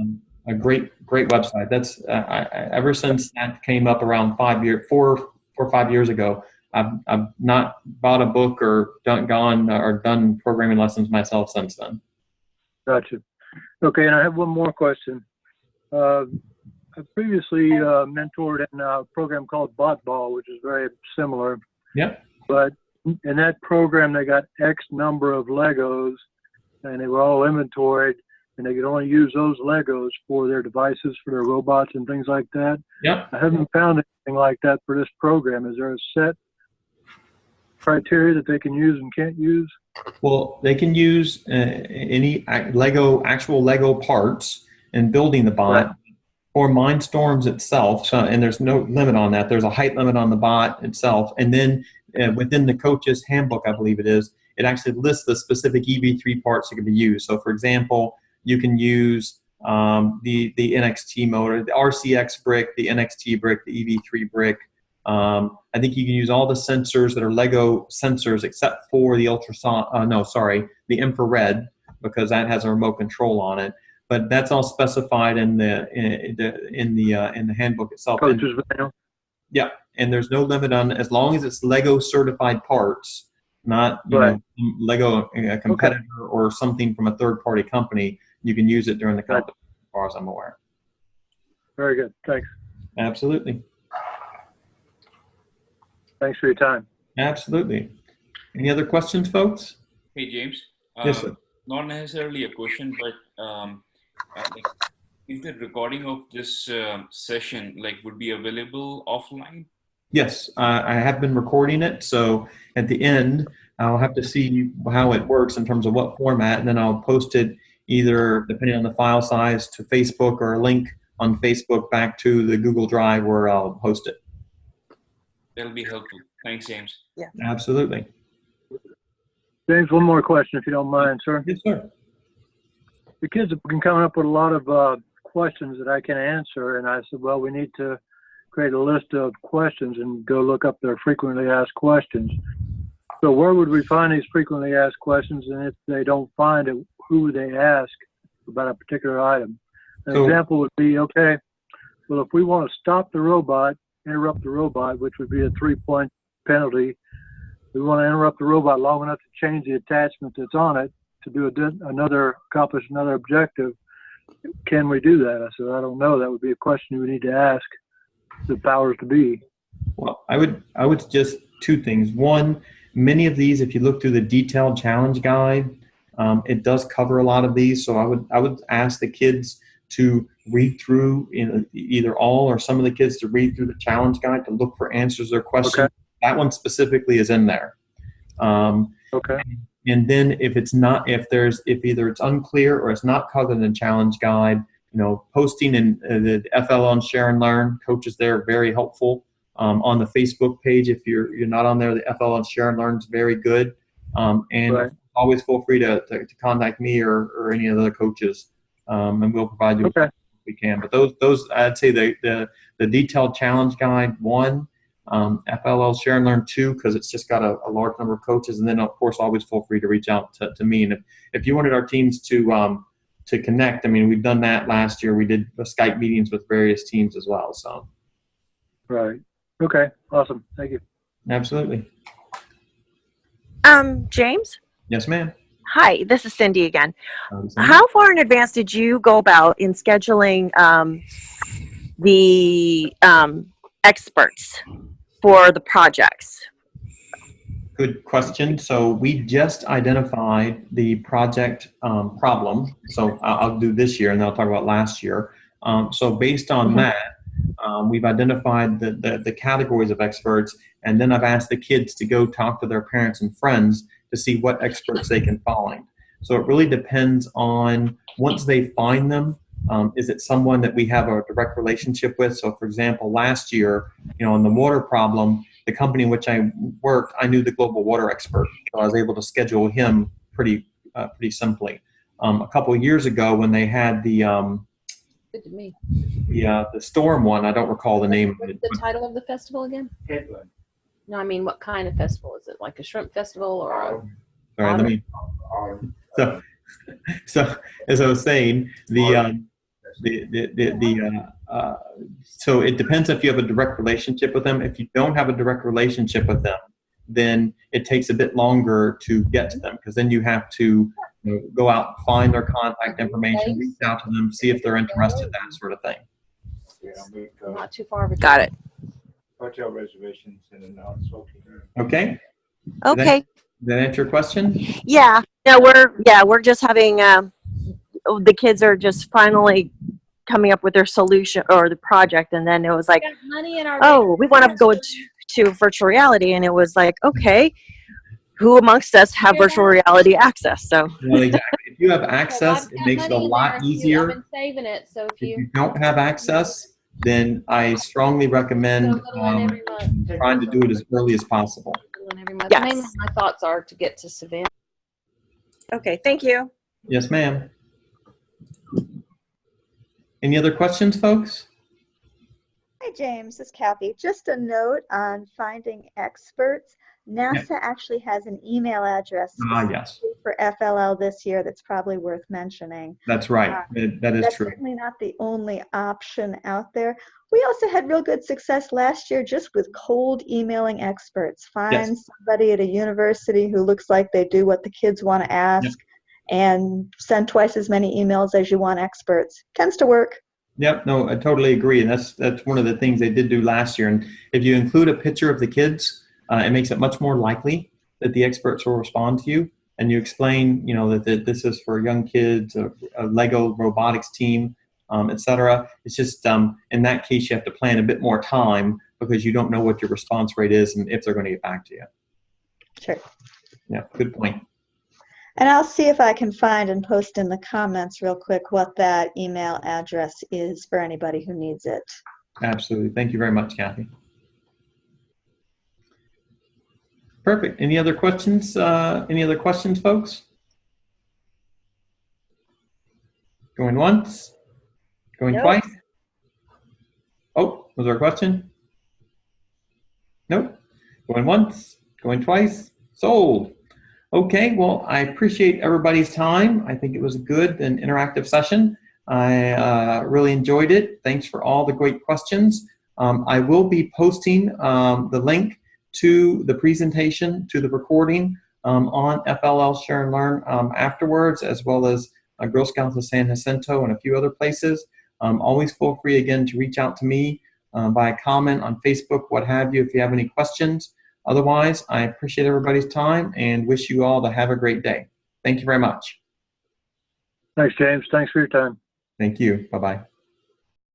Speaker 1: a great website. That's ever since that came up around 4 or 5 years ago, I've not bought a book or done programming lessons myself since then.
Speaker 6: Gotcha. Okay, and I have one more question. I previously mentored in a program called BotBall, which is very similar.
Speaker 1: Yep.
Speaker 6: But in that program, they got X number of Legos, and they were all inventoried, and they could only use those Legos for their devices, for their robots and things like that.
Speaker 1: Yep.
Speaker 6: I haven't found anything like that for this program. Is there a set criteria that they can use and can't use?
Speaker 1: Well, they can use any actual Lego parts in building the bot, right, or Mindstorms itself. So, and there's no limit on that. There's a height limit on the bot itself. And then within the coach's handbook, I believe it actually lists the specific EV3 parts that can be used. So for example, you can use the NXT motor, the RCX brick, the NXT brick, the EV3 brick. I think you can use all the sensors that are Lego sensors except for the the infrared, because that has a remote control on it. But that's all specified in the handbook itself. Yeah, and there's no limit on, as long as it's Lego certified parts, not
Speaker 6: Right.
Speaker 1: Lego a competitor or something from a third-party company. You can use it during the
Speaker 6: Right.
Speaker 1: competition, as far as I'm aware.
Speaker 6: Very good. Thanks.
Speaker 1: Absolutely.
Speaker 6: Thanks for your time.
Speaker 1: Absolutely. Any other questions, folks?
Speaker 7: Hey, James.
Speaker 1: Yes, sir.
Speaker 7: Not necessarily a question, but like, is the recording of this session would be available offline?
Speaker 1: Yes, I have been recording it. So at the end, I'll have to see how it works in terms of what format, and then I'll post it either, depending on the file size, to Facebook, or a link on Facebook back to the Google Drive where I'll post it.
Speaker 7: That'll be helpful. Thanks, James.
Speaker 4: Yeah.
Speaker 1: Absolutely.
Speaker 6: James, one more question, if you don't mind, sir.
Speaker 1: Yes, sir.
Speaker 6: The kids have been coming up with a lot of questions that I can answer, and I said, well, we need to create a list of questions and go look up their frequently asked questions. So where would we find these frequently asked questions? And if they don't find it, who would they ask about a particular item? An example would be, okay, well, if we want to stop the robot, interrupt the robot, which would be a 3-point penalty, we want to interrupt the robot long enough to change the attachment that's on it to do accomplish another objective. Can we do that? I said, I don't know. That would be a question you would need to ask the powers to be.
Speaker 1: Well, I would suggest two things. One, many of these, if you look through the detailed challenge guide, it does cover a lot of these. So I would ask the kids to read through, either all or some of the kids to read through the challenge guide to look for answers to their questions.
Speaker 6: Okay.
Speaker 1: That one specifically is in there.
Speaker 6: Okay.
Speaker 1: And then if either it's unclear or it's not covered in the challenge guide, posting in the FLL and Share and Learn coaches there are very helpful. On the Facebook page, if you're not on there, the FLL and Share and Learn is very good. And
Speaker 6: Right.
Speaker 1: always feel free to contact me or any of the other coaches, and we'll provide you with what we can. But those I'd say the detailed challenge guide 1. FLL Share and Learn 2, because it's just got a large number of coaches, and then of course always feel free to reach out to me. And if you wanted our teams to connect, I mean, we've done that last year. We did Skype meetings with various teams as well. So
Speaker 6: Right. Okay. Awesome. Thank you.
Speaker 1: absolutely.
Speaker 8: James?
Speaker 1: Yes, ma'am.
Speaker 8: Hi, this is Cindy again.
Speaker 1: Cindy.
Speaker 8: How far in advance did you go about in scheduling the experts for the projects?
Speaker 1: Good question. So we just identified the project problem. So I'll do this year, and then I'll talk about last year. So based on that, we've identified the categories of experts, and then I've asked the kids to go talk to their parents and friends to see what experts they can find. So it really depends on, once they find them, is it someone that we have a direct relationship with? So for example, last year, on the water problem, the company in which I worked, I knew the global water expert, so I was able to schedule him pretty simply. A couple of years ago, when they had the
Speaker 9: Good to me.
Speaker 1: the storm one, I don't recall the name of it.
Speaker 9: The title of the festival again?
Speaker 10: Headland.
Speaker 9: No, I mean, what kind of festival? Is it like a shrimp festival or a...
Speaker 1: All right, let me. So as I was saying, so it depends if you have a direct relationship with them. If you don't have a direct relationship with them, then it takes a bit longer to get to them, because then you have to go out, find their contact information, reach out to them, see if they're interested, that sort of thing.
Speaker 10: Yeah,
Speaker 9: Not too far of a...
Speaker 8: Got it.
Speaker 10: hotel reservations and a non-smoking room.
Speaker 1: Okay.
Speaker 8: Okay.
Speaker 1: Did that answer your question?
Speaker 8: Yeah. No, we're just having the kids are just finally coming up with their solution or the project, and then it was like,
Speaker 9: money in our...
Speaker 8: oh, we want to go to virtual reality, and it was like, okay, who amongst us have virtual reality access? So
Speaker 1: Well, exactly. If you have access, it makes it a lot easier.
Speaker 9: I've been saving it, so if
Speaker 1: If
Speaker 9: you...
Speaker 1: you don't have access, then I strongly recommend
Speaker 9: every month.
Speaker 1: trying to do it as early as possible.
Speaker 9: Every month.
Speaker 8: Yes.
Speaker 9: Mainly my thoughts are to get to Savannah.
Speaker 8: okay, thank you.
Speaker 1: Yes, ma'am. Any other questions, folks?
Speaker 11: Hi, James. This is Kathy. Just a note on finding experts. NASA actually has an email address
Speaker 1: Yes,
Speaker 11: for FLL this year that's probably worth mentioning.
Speaker 1: that's right. That is
Speaker 11: That's
Speaker 1: true.
Speaker 11: certainly not the only option out there. We also had real good success last year just with cold emailing experts. Find somebody at a university who looks like they do what the kids want to ask and send twice as many emails as you want experts. Tends to work.
Speaker 1: Yep, no, I totally agree. And that's one of the things they did do last year. And if you include a picture of the kids, it makes it much more likely that the experts will respond to you. And you explain, you know, that this is for young kids, a Lego robotics team, et cetera. It's just, in that case, you have to plan a bit more time because you don't know what your response rate is and if they're going to get back to you.
Speaker 11: Sure.
Speaker 1: Yeah, good point.
Speaker 11: And I'll see if I can find and post in the comments real quick what that email address is for anybody who needs it.
Speaker 1: Absolutely. Thank you very much, Kathy. Perfect. Any other questions? Any other questions, folks? Going once? Going twice? Oh, was there a question? Nope. Going once? Going twice? Sold. Okay, well, I appreciate everybody's time. I think it was a good and interactive session. I really enjoyed it. Thanks for all the great questions. I will be posting the link to the presentation, to the recording on FLL Share and Learn afterwards, as well as Girl Scouts of San Jacinto and a few other places. Always feel free again to reach out to me by comment on Facebook, what have you, if you have any questions. Otherwise, I appreciate everybody's time and wish you all to have a great day. Thank you very much.
Speaker 6: Thanks, James. Thanks for your time.
Speaker 1: Thank you. Bye-bye.